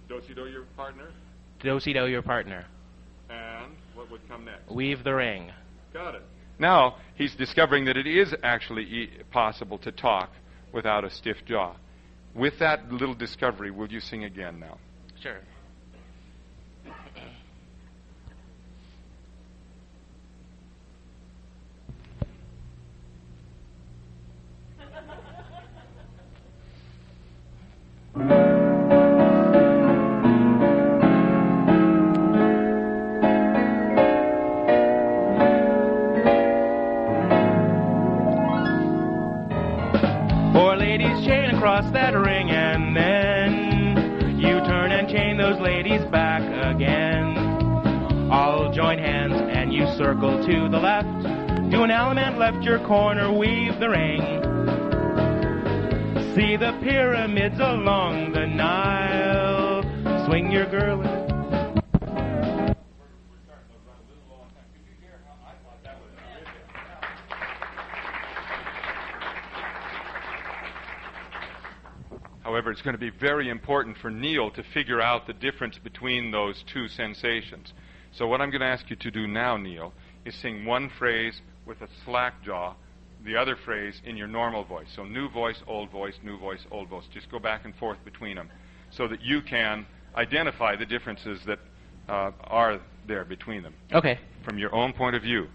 Do-si-do your partner. Do-si-do your partner. And what would come next? Weave the ring. Got it. Now, he's discovering that it is actually possible to talk without a stiff jaw. With that little discovery, will you sing again now? Sure. Across that ring, and then you turn and chain those ladies back again. All join hands and you circle to the left. Do an element left your corner, weave the ring. See the pyramids along the Nile. Swing your girl in. However, it's going to be very important for Neil to figure out the difference between those two sensations. So what I'm going to ask you to do now, Neil, is sing one phrase with a slack jaw, the other phrase in your normal voice. So new voice, old voice, new voice, old voice. Just go back and forth between them so that you can identify the differences that are there between them. Okay. From your own point of view.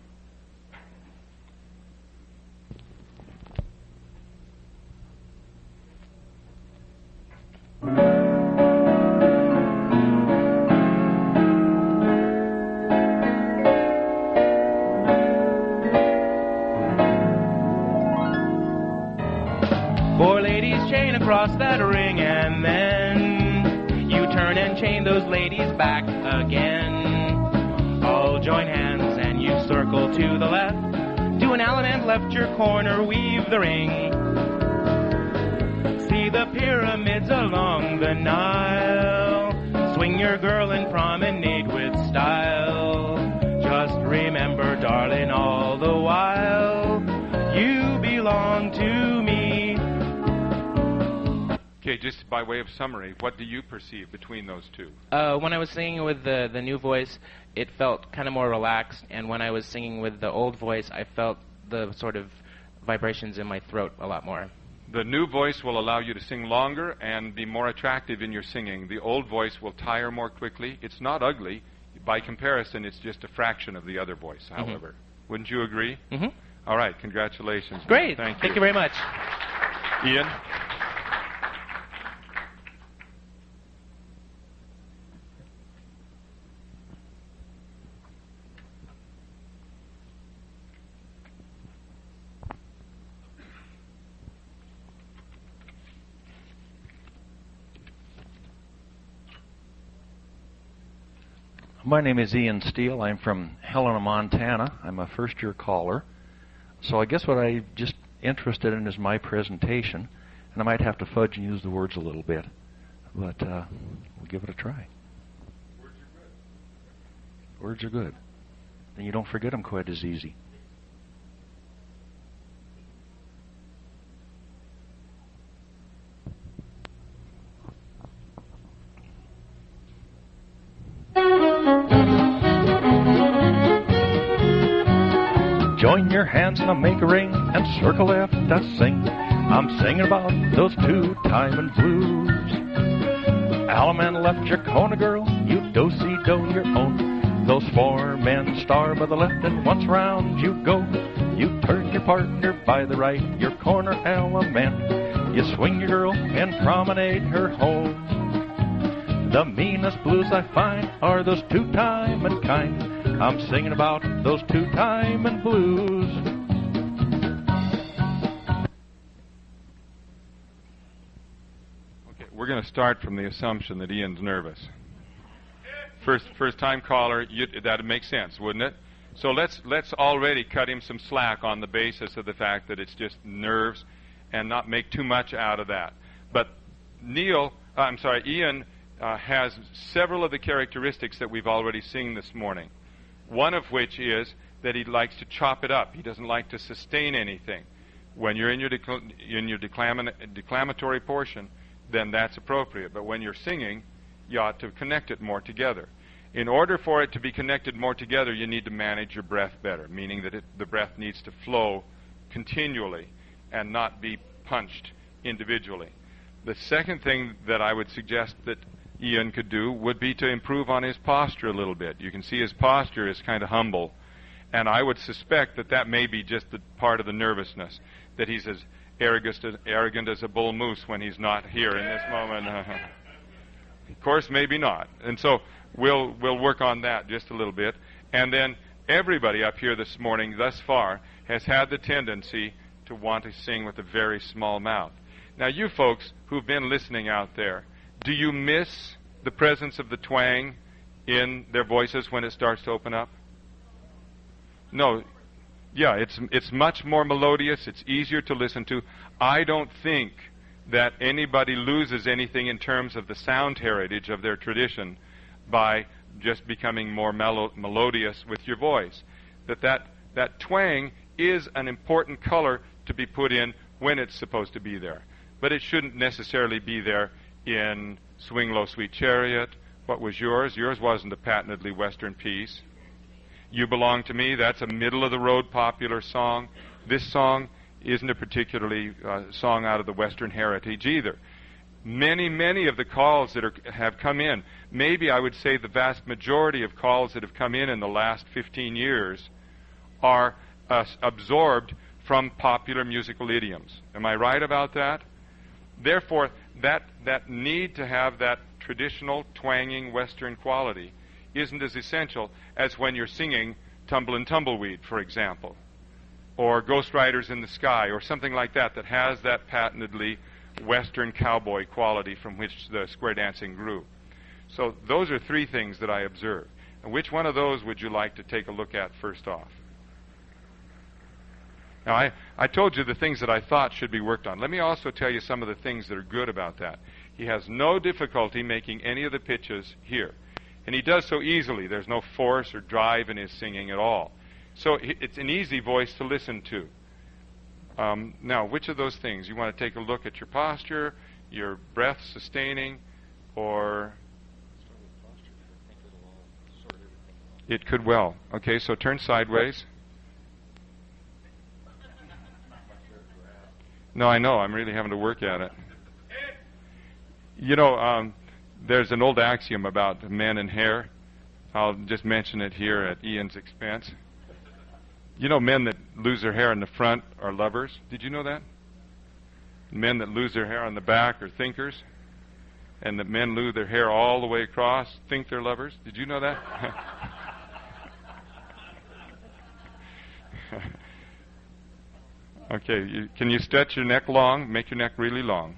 Four ladies chain across that ring, and then you turn and chain those ladies back again. All join hands and you circle to the left. Do an Allen and left your corner, weave the ring. See the pyramids along the Nile. Swing your girl and promenade with style. Just remember, darling, all the while, you belong to me. Okay, just by way of summary, what do you perceive between those two? When I was singing with the new voice, it felt kind of more relaxed, and when I was singing with the old voice, I felt the sort of vibrations in my throat a lot more. The new voice will allow you to sing longer and be more attractive in your singing. The old voice will tire more quickly. It's not ugly. By comparison, it's just a fraction of the other voice, however. Mm-hmm. Wouldn't you agree? Mm-hmm. All right, congratulations. Great. Thank you. Thank you very much. Ian? My name is Ian Steele. I'm from Helena, Montana. I'm a first-year caller. So I guess what I'm just interested in is my presentation, and I might have to fudge and use the words a little bit, but we'll give it a try. Words are good. Words are good. And you don't forget them quite as easy. Join your hands and make a ring and circle left us sing. I'm singing about those two-time and blues. Alaman left your corner, girl, you do-si-do your own. Those four men star by the left and once round you go. You turn your partner by the right, your corner Alaman. You swing your girl and promenade her home. The meanest blues I find are those two-time and kind. I'm singing about those two-time and blues. Okay, we're going to start from the assumption that Ian's nervous. First-time caller, that'd make sense, wouldn't it? So let's already cut him some slack on the basis of the fact that it's just nerves, and not make too much out of that. But Ian has several of the characteristics that we've already seen this morning. One of which is that he likes to chop it up. He doesn't like to sustain anything. When you're in your declamatory portion, then that's appropriate. But when you're singing, you ought to connect it more together. In order for it to be connected more together, you need to manage your breath better, meaning that the breath needs to flow continually and not be punched individually. The second thing that I would suggest that Ian could do would be to improve on his posture a little bit. You can see his posture is kind of humble, and I would suspect that that may be just the part of the nervousness, that he's as arrogant as a bull moose when he's not here in this moment. Of course, maybe not. And so we'll work on that just a little bit. And then everybody up here this morning thus far has had the tendency to want to sing with a very small mouth. Now, you folks who've been listening out there, do you miss the presence of the twang in their voices when it starts to open up? No. Yeah, it's much more melodious. It's easier to listen to. I don't think that anybody loses anything in terms of the sound heritage of their tradition by just becoming more melodious with your voice. That twang is an important color to be put in when it's supposed to be there. But it shouldn't necessarily be there in Swing Low, Sweet Chariot. What was yours? Yours wasn't a patently Western piece. You Belong to Me, that's a middle-of-the-road popular song. This song isn't a particularly song out of the Western heritage either. Many of the calls that have come in, maybe I would say the vast majority of calls that have come in the last 15 years are absorbed from popular musical idioms. Am I right about that? Therefore, that need to have that traditional twanging Western quality isn't as essential as when you're singing Tumble Tumbleweed, for example, or Ghost Riders in the Sky, or something like that that has that patently Western cowboy quality from which the square dancing grew. So those are three things that I observed. And which one of those would you like to take a look at first off? Now, I told you the things that I thought should be worked on. Let me also tell you some of the things that are good about that. He has no difficulty making any of the pitches here. And he does so easily. There's no force or drive in his singing at all. So it's an easy voice to listen to. Now, which of those things? You want to take a look at your posture, your breath sustaining, or... It could well. Okay, so turn sideways. No, I know. I'm really having to work at it. You know, there's an old axiom about men and hair. I'll just mention it here at Ian's expense. You know, men that lose their hair in the front are lovers. Did you know that? Men that lose their hair on the back are thinkers. And that men lose their hair all the way across think they're lovers. Did you know that? Okay, can you stretch your neck long? Make your neck really long,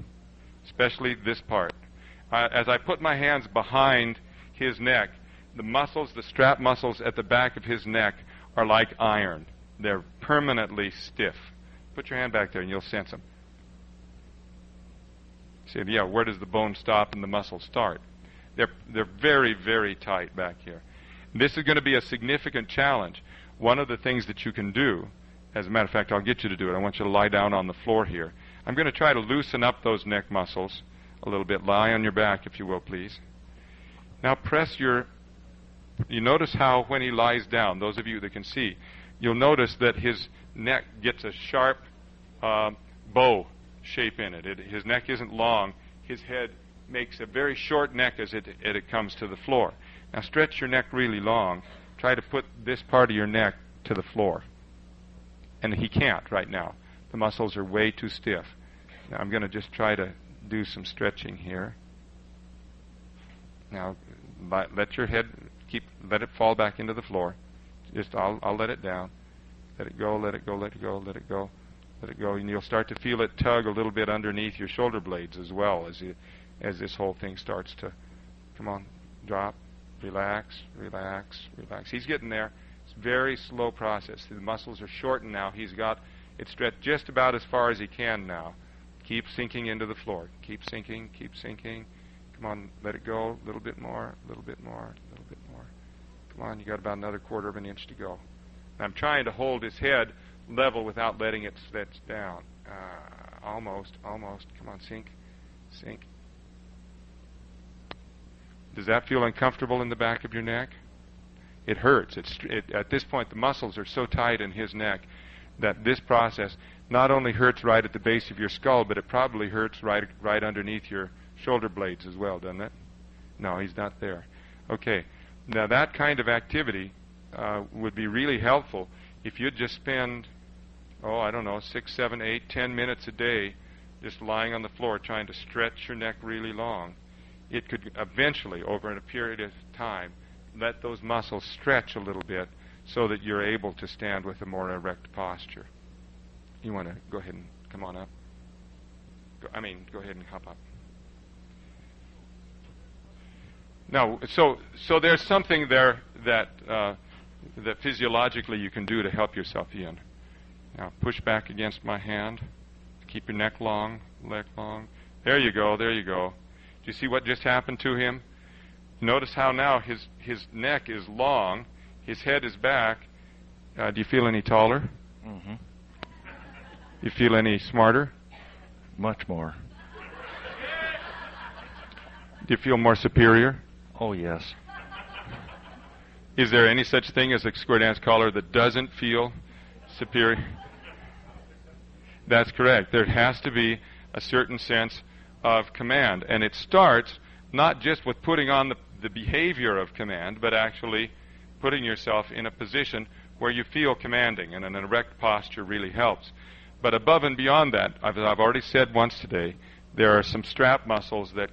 especially this part. As I put my hands behind his neck, the muscles, the strap muscles at the back of his neck are like iron. They're permanently stiff. Put your hand back there and you'll sense them. See, yeah, where does the bone stop and the muscle start? They're very, very tight back here. This is going to be a significant challenge. One of the things that you can do, as a matter of fact, I'll get you to do it. I want you to lie down on the floor here. I'm going to try to loosen up those neck muscles a little bit. Lie on your back, if you will, please. Now press your... You notice how when he lies down, those of you that can see, you'll notice that his neck gets a sharp bow shape in it. His neck isn't long. His head makes a very short neck as it comes to the floor. Now stretch your neck really long. Try to put this part of your neck to the floor. And he can't right now. The muscles are way too stiff. Now I'm going to just try to do some stretching here. Now let your head let it fall back into the floor. Just I'll let it down. Let it go, let it go, let it go, let it go, let it go. And you'll start to feel it tug a little bit underneath your shoulder blades as well as this whole thing starts to, come on, drop, relax, relax, relax. He's getting there. It's a very slow process. The muscles are shortened now. He's got it stretched just about as far as he can now. Keep sinking into the floor. Keep sinking, keep sinking. Come on, let it go. A little bit more, a little bit more, a little bit more. Come on, you got about another quarter of an inch to go. I'm trying to hold his head level without letting it stretch down. Almost. Come on, sink, sink. Does that feel uncomfortable in the back of your neck? It hurts. At this point, the muscles are so tight in his neck that this process not only hurts right at the base of your skull, but it probably hurts right underneath your shoulder blades as well, doesn't it? No, he's not there. Okay. Now that kind of activity would be really helpful if you'd just spend, 6, 7, 8, 10 minutes a day just lying on the floor trying to stretch your neck really long. It could eventually, over a period of time, let those muscles stretch a little bit so that you're able to stand with a more erect posture. You want to go ahead and come on up? Go ahead and hop up. Now, so there's something there that physiologically you can do to help yourself, Ian. Now, push back against my hand. Keep your neck long, leg long. There you go, there you go. Do you see what just happened to him? Notice how now his neck is long, his head is back. Do you feel any taller? Mm-hmm. You feel any smarter? Much more. Do you feel more superior? Oh, yes. Is there any such thing as a square dance caller that doesn't feel superior? That's correct. There has to be a certain sense of command, and it starts not just with putting on the behavior of command, but actually putting yourself in a position where you feel commanding, and an erect posture really helps. But above and beyond that, I've already said once today, there are some strap muscles that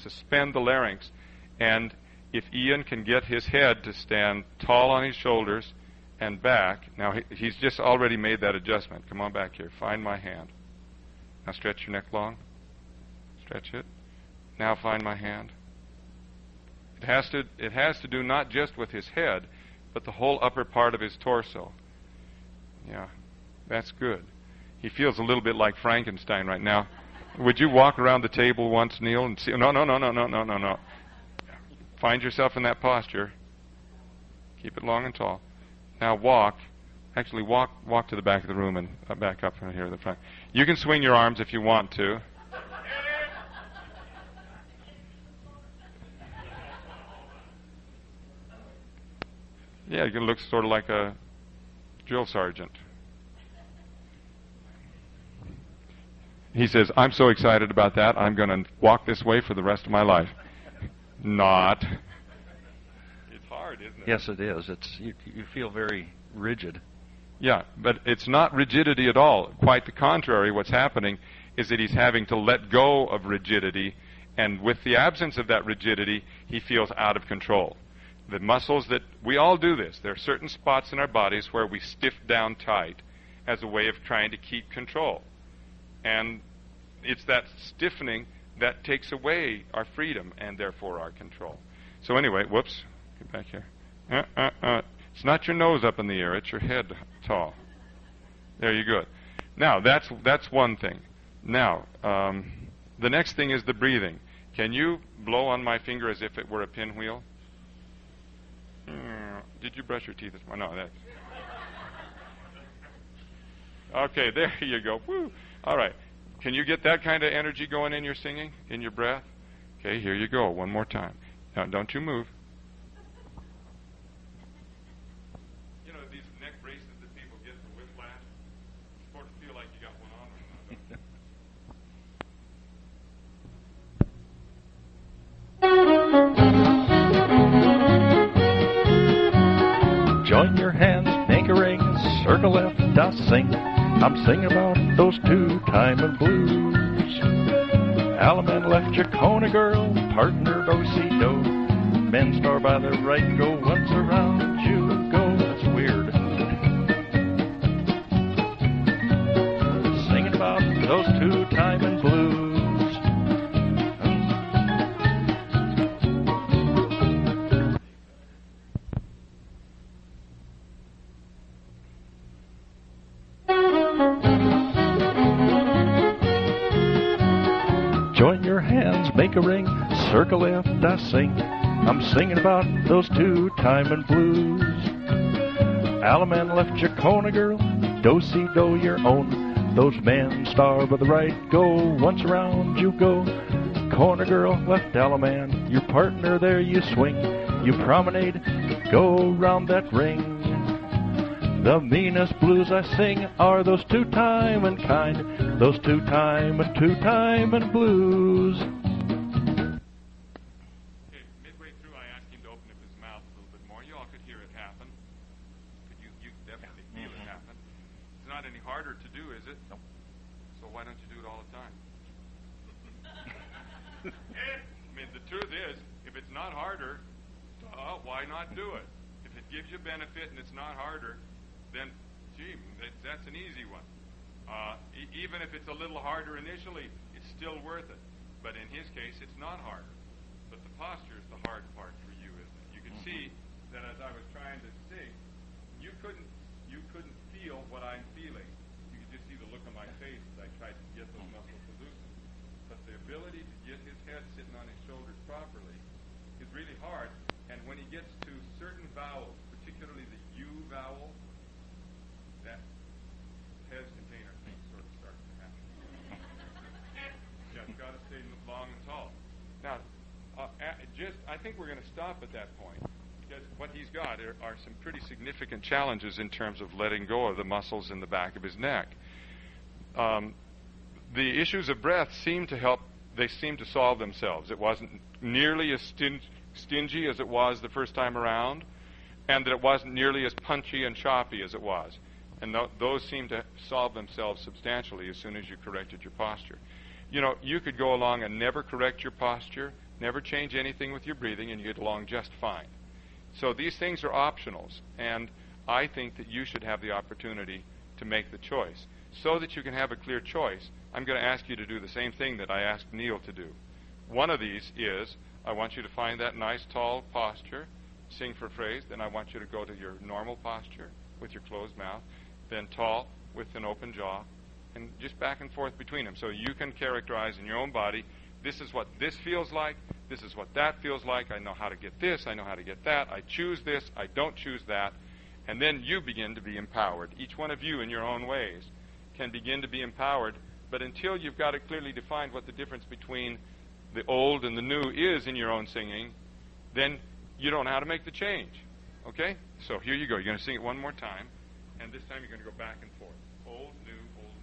suspend the larynx, and if Ian can get his head to stand tall on his shoulders and back, now he's just already made that adjustment. Come on back here. Find my hand. Now stretch your neck long. Stretch it. Now find my hand. It has to do not just with his head, but the whole upper part of his torso. Yeah, that's good. He feels a little bit like Frankenstein right now. Would you walk around the table once, Neil, and see? No. Find yourself in that posture. Keep it long and tall. Now walk. Actually, walk to the back of the room and back up from here to the front. You can swing your arms if you want to. Yeah, you can look sort of like a drill sergeant. He says, I'm so excited about that, I'm going to walk this way for the rest of my life. Not. It's hard, isn't it? Yes, it is. You feel very rigid. Yeah, but it's not rigidity at all. Quite the contrary. What's happening is that he's having to let go of rigidity, and with the absence of that rigidity, he feels out of control. The muscles that we all do this. There are certain spots in our bodies where we stiff down tight as a way of trying to keep control. And it's that stiffening that takes away our freedom and therefore our control. So anyway, whoops, get back here. It's not your nose up in the air, it's your head tall. There you go. Now, that's one thing. Now, the next thing is the breathing. Can you blow on my finger as if it were a pinwheel? Did you brush your teeth this morning? No, that's... Okay, there you go. Woo. All right. Can you get that kind of energy going in your singing, in your breath? Okay, here you go. One more time. Now, don't you move. You know, these neck braces that people get for whiplash, it's supposed to feel like you got one on or not. Join your hands, make a ring, circle left, sing. I'm singing about those two-timing blues. Alaman left Jacona girl, partner do-si-do. Men star by the right, go once around you go. That's weird. Singing about those two-timing blues. Join your hands, make a ring, circle left, I sing. I'm singing about those two-timing blues. Alaman left Jacona girl, do-si-do your own. Those men star by the right, go once around you go. Corner girl left Alaman, your partner there you swing. You promenade, go round that ring. The meanest blues I sing are those two-timing kind, those two-timing blues. Okay, midway through I asked him to open up his mouth a little bit more. You all could hear it happen. You definitely feel it happen. It's not any harder to do, is it? Nope. So why don't you do it all the time? I mean, the truth is, if it's not harder, why not do it? If it gives you benefit and it's not harder, then, gee, that's an easy one. Even if it's a little harder initially, it's still worth it. But in his case, it's not harder. But the posture is the hard part for you, isn't it? You can see that as I was trying to sing, you couldn't feel what I'm feeling. You could just see the look on my face as I tried to get those muscles to loosen. But the certain vowels, particularly the U vowel, that has container thing sort of starts to happen. Yeah, it's got to stay long and tall. Now, I think we're going to stop at that point, because what he's got are some pretty significant challenges in terms of letting go of the muscles in the back of his neck. The issues of breath seem to help. They seem to solve themselves. It wasn't nearly as stingy as it was the first time around, and that it wasn't nearly as punchy and choppy as it was. And those seem to solve themselves substantially as soon as you corrected your posture. You know, you could go along and never correct your posture, never change anything with your breathing, and you get along just fine. So these things are optionals, and I think that you should have the opportunity to make the choice. So that you can have a clear choice, I'm going to ask you to do the same thing that I asked Neil to do. One of these is, I want you to find that nice tall posture, sing for a phrase, then I want you to go to your normal posture with your closed mouth, then tall with an open jaw, and just back and forth between them. So you can characterize in your own body, this is what this feels like, this is what that feels like, I know how to get this, I know how to get that, I choose this, I don't choose that, and then you begin to be empowered. Each one of you in your own ways can begin to be empowered, but until you've got it clearly defined what the difference between the old and the new is in your own singing, then you don't know how to make the change. Okay? So here you go. You're going to sing it one more time, and this time you're going to go back and forth. Old, new, old,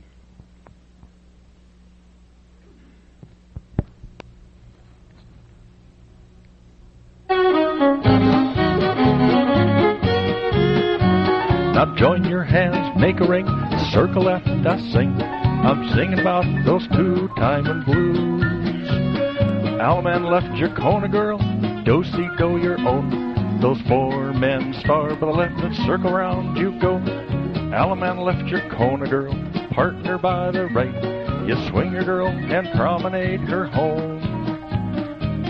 new. Now join your hands, make a ring, circle left, I sing. I'm singing about those two-timing blues. Alaman left your Kona girl, do-si-do your own. Those four men star by the left and circle round you go. Alaman left your Kona girl, partner by the right. You swing your girl and promenade her home.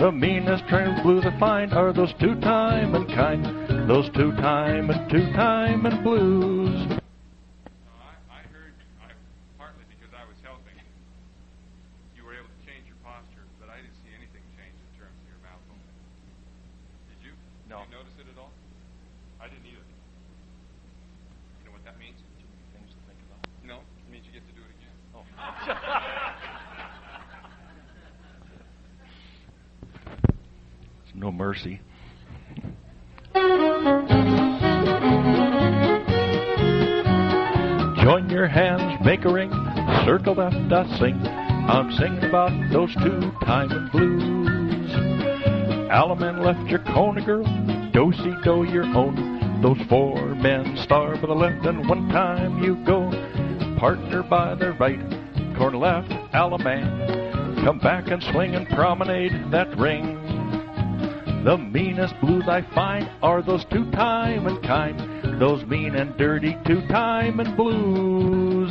The meanest train blues I find are those two-timing kind, those two-timing blues. No mercy. Join your hands, make a ring, circle left, I sing. I'm singing about those two-timing blues. Alaman left your Kona girl, do-si-do your own. Those four men star by the left and one time you go. Partner by the right, corner left, Alaman. Come back and swing and promenade that ring. The meanest blues I find are those two-timing kind, those mean and dirty two-timing blues.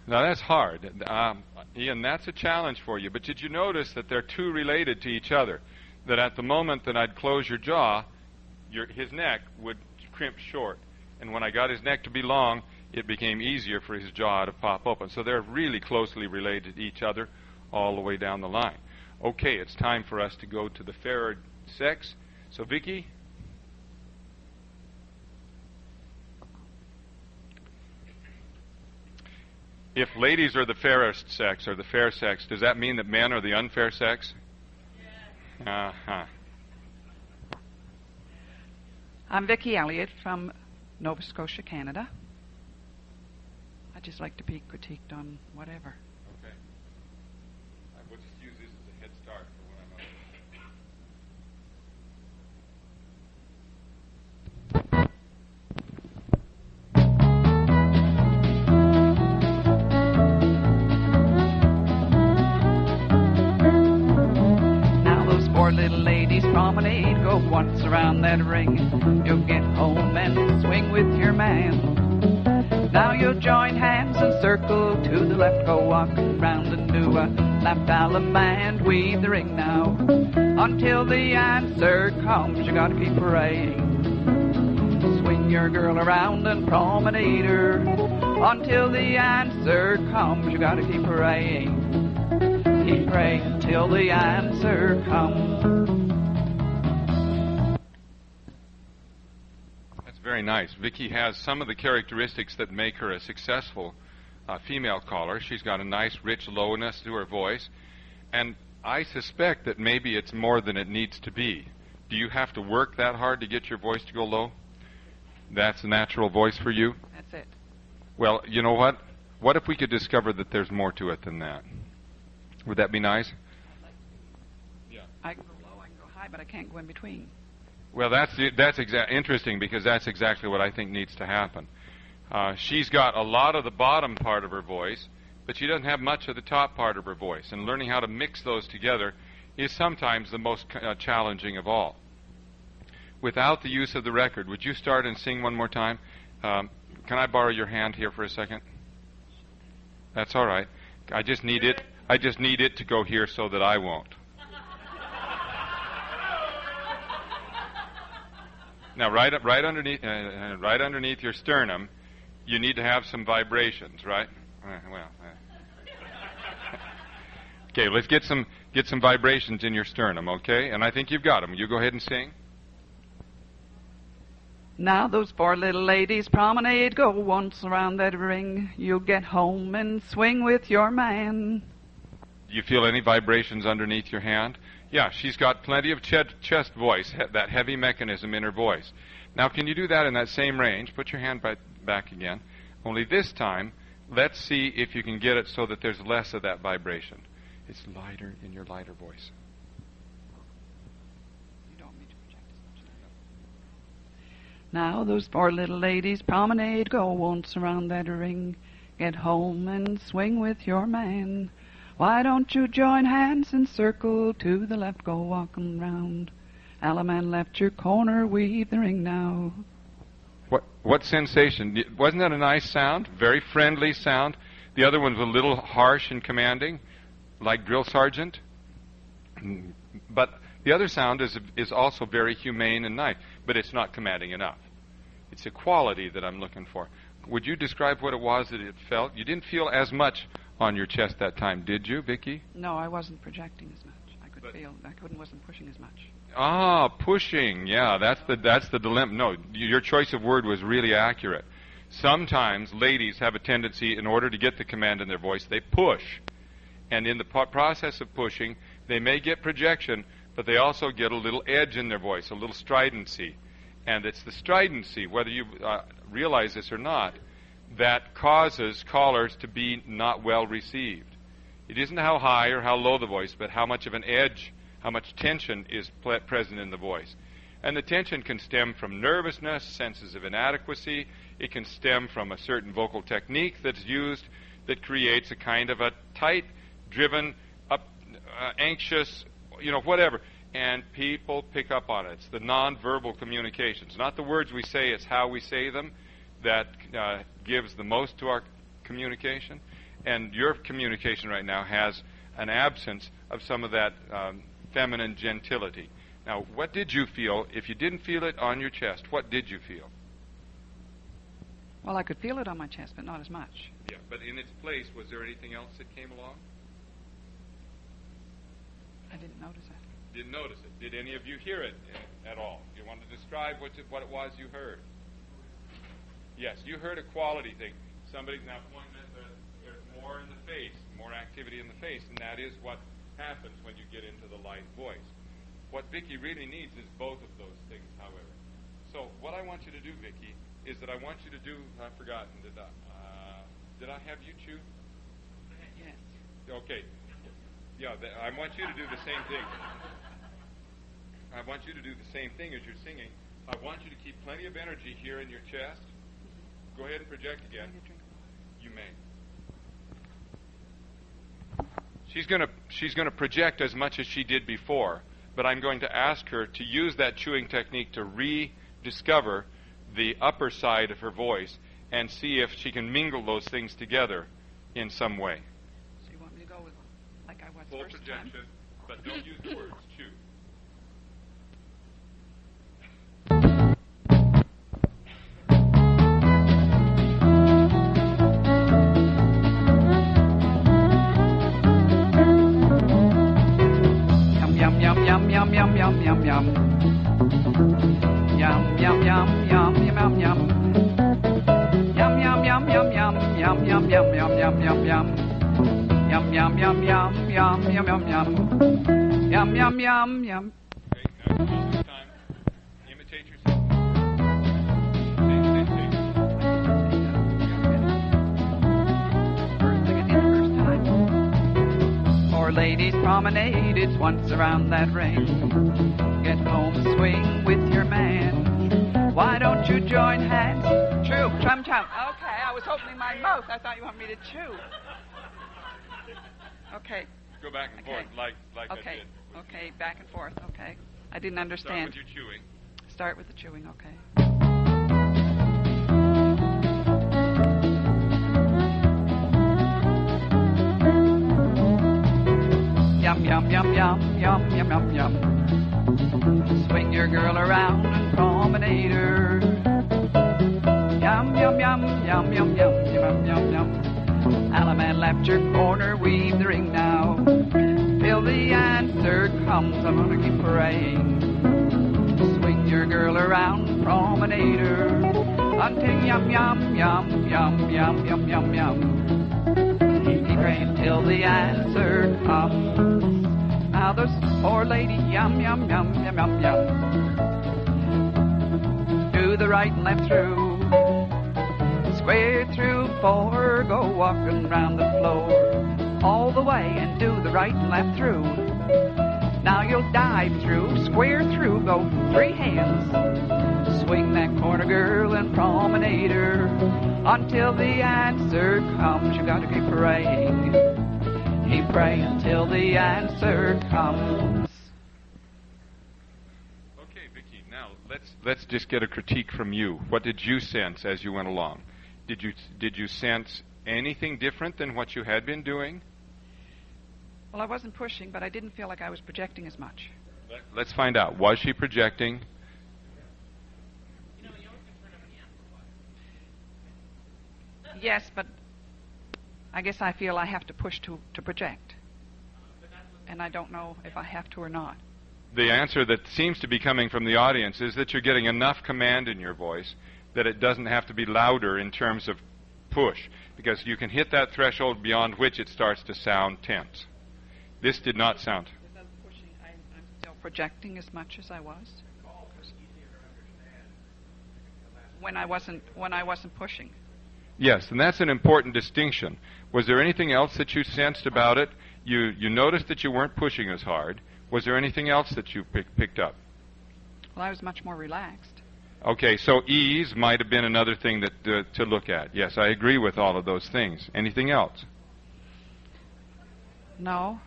Now that's hard, Ian, that's a challenge for you. But did you notice that they're two related to each other? That at the moment that I'd close your jaw, his neck would crimp short. And when I got his neck to be long, it became easier for his jaw to pop open. So they're really closely related to each other all the way down the line. Okay, it's time for us to go to the fairer sex. So Vicki? If ladies are the fairest sex, or the fair sex, does that mean that men are the unfair sex? Yes. Uh-huh. I'm Vicki Elliott from Nova Scotia, Canada. I'd just like to be critiqued on whatever. Okay. We'll just use this as a head start for when I'm Now those four little ladies promenade, go once around that ring. You'll get home and swing with your man. Now you'll join hands and circle to the left, go walk round and do a left Alaman, weave the ring now. Until the answer comes, you gotta keep praying. Swing your girl around and promenade her. Until the answer comes, you gotta keep praying. keep praying till the answer comes. That's very nice. Vicki has some of the characteristics that make her a successful female caller. She's got a nice, rich lowness to her voice, and I suspect that maybe it's more than it needs to be. Do you have to work that hard to get your voice to go low? That's a natural voice for you? That's it. Well, you know what? What if we could discover that there's more to it than that? Would that be nice? Yeah. I can go low, I can go high, but I can't go in between. Well, that's interesting, because that's exactly what I think needs to happen. She's got a lot of the bottom part of her voice, but she doesn't have much of the top part of her voice. And learning how to mix those together is sometimes the most challenging of all. Without the use of the record, would you start and sing one more time? Can I borrow your hand here for a second? That's all right. I just need it to go here so that I won't. Now, right underneath your sternum, you need to have some vibrations, right? Okay, let's get some vibrations in your sternum, okay? And I think you've got them. You go ahead and sing. Now those four little ladies promenade, go once around that ring. You'll get home and swing with your man. Do you feel any vibrations underneath your hand? Yeah, she's got plenty of chest voice, that heavy mechanism in her voice. Now, can you do that in that same range? Put your hand back again. Only this time, let's see if you can get it so that there's less of that vibration. It's lighter in your lighter voice. You don't want me to project as much. Now those four little ladies promenade, go once around that ring. Get home and swing with your man. Why don't you join hands and circle to the left, go walking round. Alaman left your corner, weave the ring now. What sensation? Wasn't that a nice sound? Very friendly sound. The other one was a little harsh and commanding, like drill sergeant. But the other sound is also very humane and nice, but it's not commanding enough. It's a quality that I'm looking for. Would you describe what it was that it felt? You didn't feel as much on your chest that time, did you, Vicki? No, I wasn't projecting as much. Wasn't pushing as much. Ah, pushing. Yeah, that's the dilemma. No, your choice of word was really accurate. Sometimes ladies have a tendency, in order to get the command in their voice, they push. And in the process of pushing, they may get projection, but they also get a little edge in their voice, a little stridency. And it's the stridency, whether you realize this or not, that causes callers to be not well received. It isn't how high or how low the voice, but how much of an edge, how much tension is present in the voice. And the tension can stem from nervousness, senses of inadequacy. It can stem from a certain vocal technique that's used that creates a kind of a tight, driven, anxious, whatever. And people pick up on it. It's the nonverbal communications. Not the words we say, it's how we say them that gives the most to our communication. And your communication right now has an absence of some of that feminine gentility. Now, what did you feel? If you didn't feel it on your chest, what did you feel? Well, I could feel it on my chest, but not as much. Yeah, but in its place, was there anything else that came along? I didn't notice it. Didn't notice it. Did any of you hear it at all? You want to describe what it was you heard? Yes, you heard a quality thing. Somebody's now pointing at there's more in the face, more activity in the face, and that is what happens when you get into the light voice. What Vicki really needs is both of those things, however. So what I want you to do, Vicki, is that I want you to do, I've forgotten, did I have you chew? Yes. Okay. Yeah, I want you to do the same thing. I want you to do the same thing as you're singing. I want you to keep plenty of energy here in your chest. Go ahead and project again. You may. She's gonna project as much as she did before, but I'm going to ask her to use that chewing technique to rediscover the upper side of her voice and see if she can mingle those things together in some way. So you want me to go with like I was full first projection, time? but don't use the words. Chew. yum. Yum, yum, yum, yum, yum, yum, yum. Yum, yum, yum, yum, yum, yum, yum, yum, yum, yum, yum, yum. Yum, yum, yum, yum, yum, yum, yum, yum. Yum, yum, yum, yum. Okay, now this time, imitate yourself. Four ladies promenade, it's once around that ring. Get home, swing with your man. Why don't you join hands? Chew, chum chum. Okay, I was opening my mouth. I thought you wanted me to chew. Okay. Go back and forth like I Okay. did. Okay, back and forth. Okay. I didn't understand. Start with your chewing. Start with the chewing. Okay. Yum, yum, yum, yum, yum, yum, yum, yum. Swing your girl around and promenade her. Yum, yum, yum, yum, yum, yum, yum, yum, yum. Alaman left your corner, weave the ring now. Till the answer comes, I'm gonna keep praying. Swing your girl around, promenade her. Until yum, yum, yum, yum, yum, yum, yum, yum. Keep praying till the answer comes. Now this poor lady, yum, yum, yum, yum, yum, yum. Do the right and left through. Square through four, go walking round the floor. All the way and do the right and left through. Now you'll dive through, square through, go three hands. Swing that corner girl and promenade her. Until the answer comes, you gotta keep praying. Keep praying till the answer comes. Okay, Vicki, now let's just get a critique from you. What did you sense as you went along? Did you sense anything different than what you had been doing? Well, I wasn't pushing, but I didn't feel like I was projecting as much. Let's find out. Was she projecting? Yes, but I guess I feel I have to push to project. And I don't know if I have to or not. The answer that seems to be coming from the audience is that you're getting enough command in your voice that it doesn't have to be louder in terms of push, because you can hit that threshold beyond which it starts to sound tense. This did not sound. Without pushing, I'm still projecting as much as I was. When I wasn't pushing. Yes, and that's an important distinction. Was there anything else that you sensed about it? You noticed that you weren't pushing as hard. Was there anything else that you picked up? Well, I was much more relaxed. Okay, so ease might have been another thing that to look at. Yes, I agree with all of those things. Anything else? No.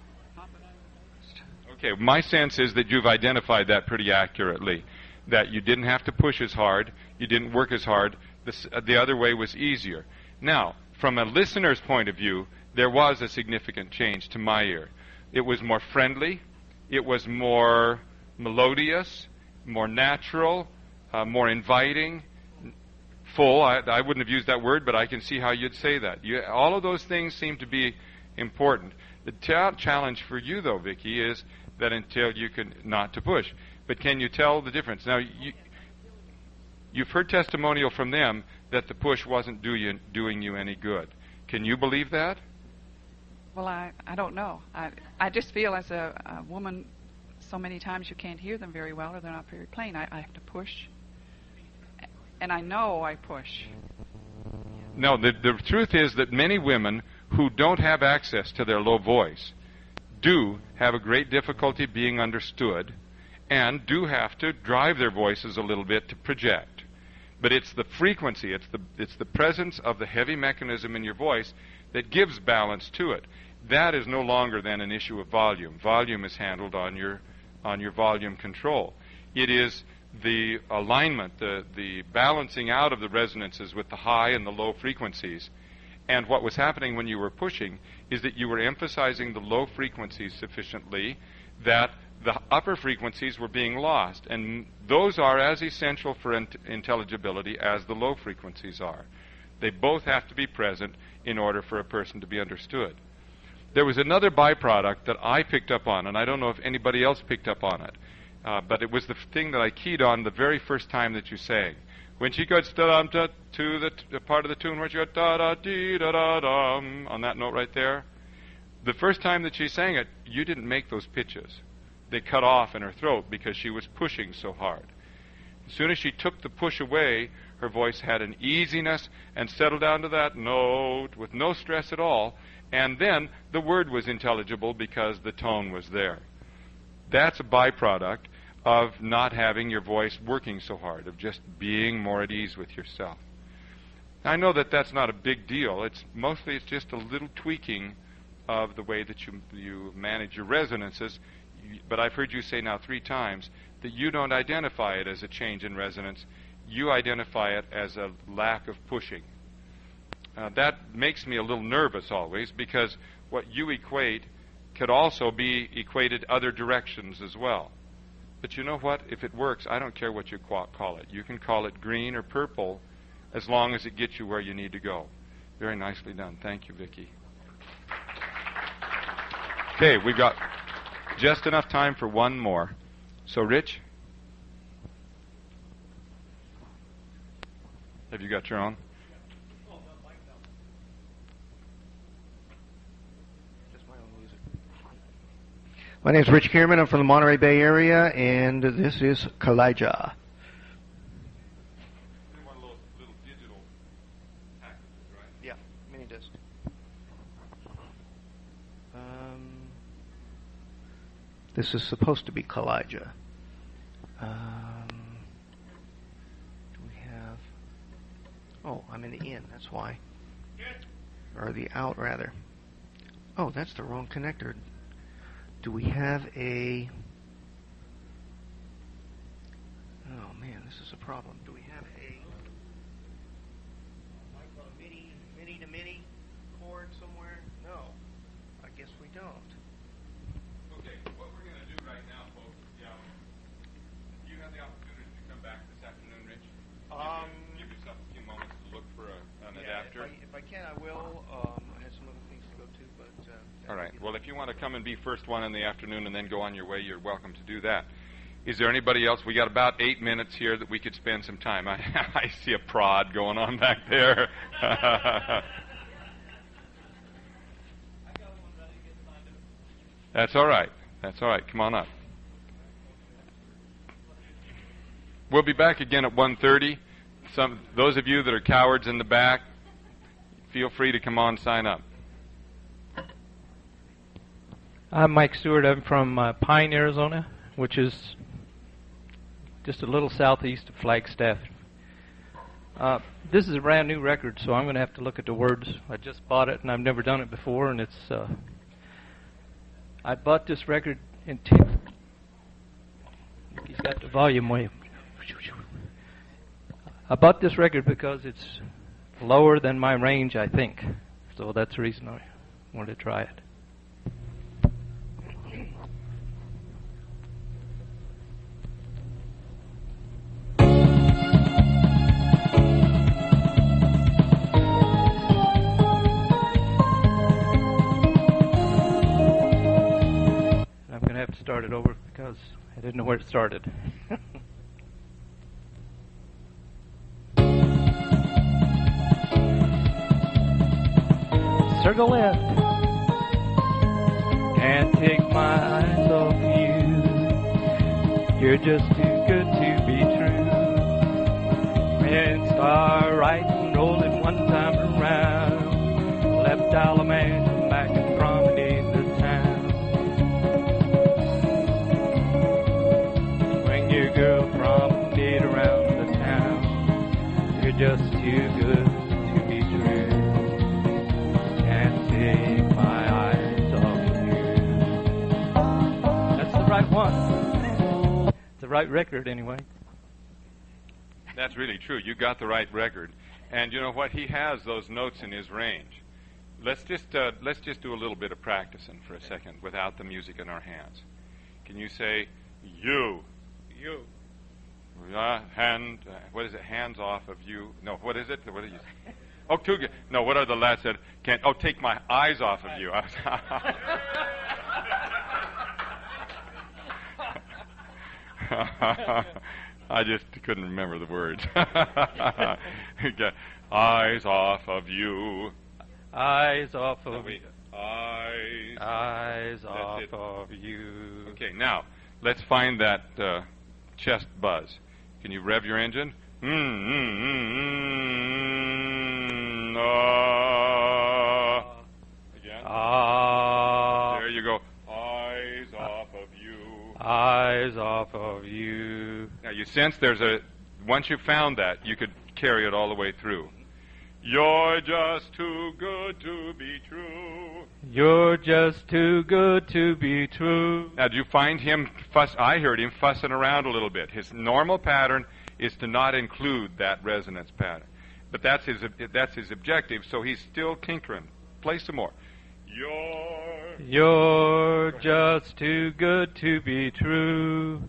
Okay, my sense is that you've identified that pretty accurately, that you didn't have to push as hard, you didn't work as hard, the other way was easier. Now, from a listener's point of view, there was a significant change to my ear. It was more friendly, it was more melodious, more natural, more inviting, full. I wouldn't have used that word, but I can see how you'd say that. All of those things seem to be important. The challenge for you, though, Vicki, is that until you can not to push. But can you tell the difference? Now, you've heard testimonial from them that the push wasn't doing you any good. Can you believe that? Well, I don't know. I just feel as a woman, so many times you can't hear them very well or they're not very plain. I have to push. And I know I push. No, the truth is that many women who don't have access to their low voice do have a great difficulty being understood and do have to drive their voices a little bit to project. But it's the frequency, it's the presence of the heavy mechanism in your voice that gives balance to it. That is no longer then an issue of volume. Volume is handled on your volume control. It is the alignment, the balancing out of the resonances with the high and the low frequencies. And what was happening when you were pushing is that you were emphasizing the low frequencies sufficiently that the upper frequencies were being lost. And those are as essential for intelligibility as the low frequencies are. They both have to be present in order for a person to be understood. There was another byproduct that I picked up on, and I don't know if anybody else picked up on it. But it was the thing that I keyed on the very first time that you sang. When she goes to the part of the tune where she goes da-da-dee-da-da-dum, on that note right there, the first time that she sang it, you didn't make those pitches. They cut off in her throat because she was pushing so hard. As soon as she took the push away, her voice had an easiness and settled down to that note with no stress at all, and then the word was intelligible because the tone was there. That's a byproduct of not having your voice working so hard, of just being more at ease with yourself. I know that that's not a big deal. It's just a little tweaking of the way that you manage your resonances. But I've heard you say now 3 times that you don't identify it as a change in resonance. You identify it as a lack of pushing. That makes me a little nervous always, because what you equate could also be equated other directions as well. But you know what? If it works, I don't care what you call it. You can call it green or purple as long as it gets you where you need to go. Very nicely done. Thank you, Vicki. Okay, we've got just enough time for one more. So, Rich, have you got your own? My name is Rich Kierman. I'm from the Monterey Bay area, and this is Kalijah. One of those little digital packages, right? Yeah, mini disc. This is supposed to be Kalijah. Do we have... Oh, I'm in the in, that's why. Or the out, rather. Oh, that's the wrong connector. Do we have a... Oh, man, this is a problem. Do we have a mini to mini cord somewhere? No, I guess we don't. Okay, what we're going to do right now, folks, do you have the opportunity to come back this afternoon, Rich? Give yourself a few moments to look for an adapter. If I can, I will. I have some other things to go to, but... All right. Well, if you want to come and be first one in the afternoon and then go on your way, you're welcome to do that. Is there anybody else? We got about 8 minutes here that we could spend some time. I see a prod going on back there. That's all right. That's all right. Come on up. We'll be back again at 1:30. Those of you that are cowards in the back, feel free to come on, sign up. I'm Mike Stewart. I'm from Pine, Arizona, which is just a little southeast of Flagstaff. This is a brand new record, so I'm going to have to look at the words. I just bought it, and I've never done it before, and it's... I bought this record in... He's got the volume way. I bought this record because it's lower than my range, I think. So that's the reason I wanted to try it. Start it over because I didn't know where it started. Circle left. Can't take my eyes off you. You're just too good to be true. And star right and rolling one time around. Left Alabama back and promenade the town. Girl promenade around the town. You're just too good to be true. Can't take my eyes off you. That's the right one. The right record, anyway. That's really true. You got the right record, and you know what? He has those notes in his range. Let's just do a little bit of practicing for a second without the music in our hands. Can you say you? You. What is it? Hands off of you. No, what is it? What are you? Oh, too good. No, what are the lads said? Can't. Oh, take my eyes off of you. I just couldn't remember the words. Okay. Eyes off of you. Eyes off of you. Eyes. Eyes off of you. Okay, now, let's find that chest buzz. Can you rev your engine? Again. There you go. Eyes off of you. Eyes off of you. Now, you sense once you found that, you could carry it all the way through. You're just too good to be true. You're just too good to be true. Now, do you find him I heard him fussing around a little bit. His normal pattern is to not include that resonance pattern. But that's his objective, so he's still tinkering. Play some more. You're just too good to be true.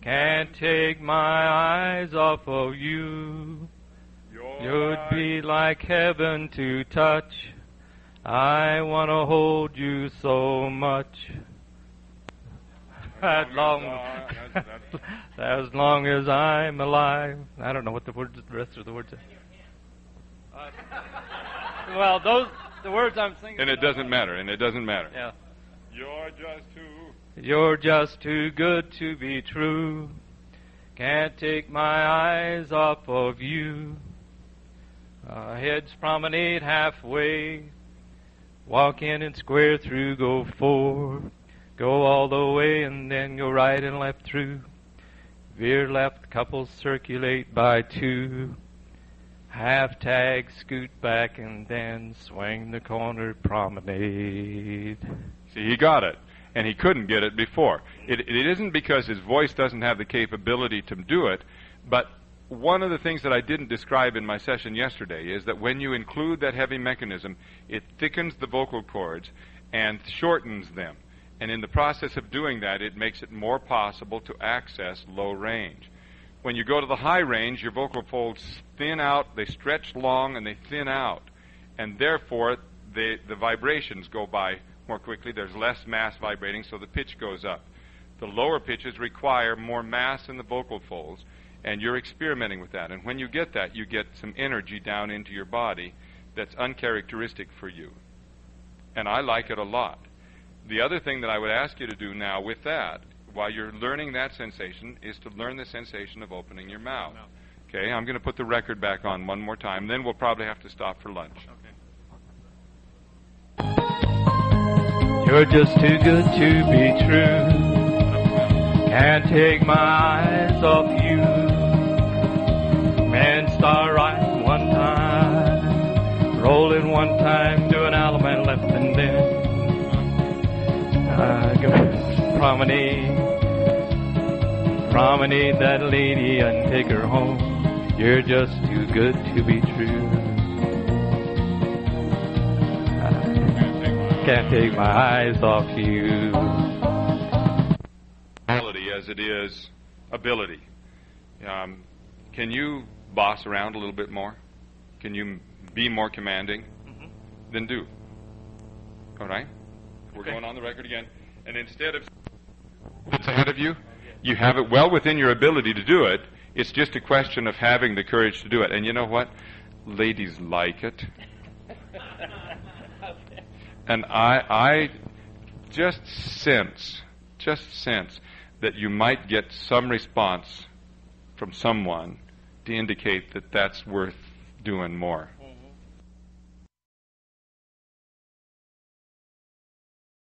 Can't take my eyes off of you. You'd be like heaven to touch. I want to hold you so much. As long as I'm alive. I don't know what the rest of the words are. Well, the words I'm singing. And it doesn't matter. Yeah. You're just too good to be true. Can't take my eyes off of you. Heads promenade halfway. Walk in and square through, go 4. Go all the way and then go right and left through. Veer left, couples circulate by 2. Half tag, scoot back, and then swing the corner promenade. See, he got it, and he couldn't get it before. It isn't because his voice doesn't have the capability to do it, but one of the things that I didn't describe in my session yesterday is that when you include that heavy mechanism, it thickens the vocal cords and shortens them. And in the process of doing that, it makes it more possible to access low range. When you go to the high range, your vocal folds thin out, they stretch long, and they thin out. And therefore, the vibrations go by more quickly. There's less mass vibrating, so the pitch goes up. The lower pitches require more mass in the vocal folds, and you're experimenting with that. And when you get that, you get some energy down into your body that's uncharacteristic for you. And I like it a lot. The other thing that I would ask you to do now with that, while you're learning that sensation, is to learn the sensation of opening your mouth. Okay, I'm going to put the record back on one more time, then we'll probably have to stop for lunch. You're just too good to be true. Can't take my eyes off you. Man star right one time, rolling one time, doing Alabama left and then go promenade that lady and take her home. You're just too good to be true. Can't take my eyes off you. Quality as it is ability. Can you boss around a little bit more? Can you be more commanding? Then do. All right? We're going on the record again. And instead of it's ahead of you, you have it well within your ability to do it. It's just a question of having the courage to do it. And you know what? Ladies like it. And I just sense that you might get some response from someone to indicate that that's worth doing more.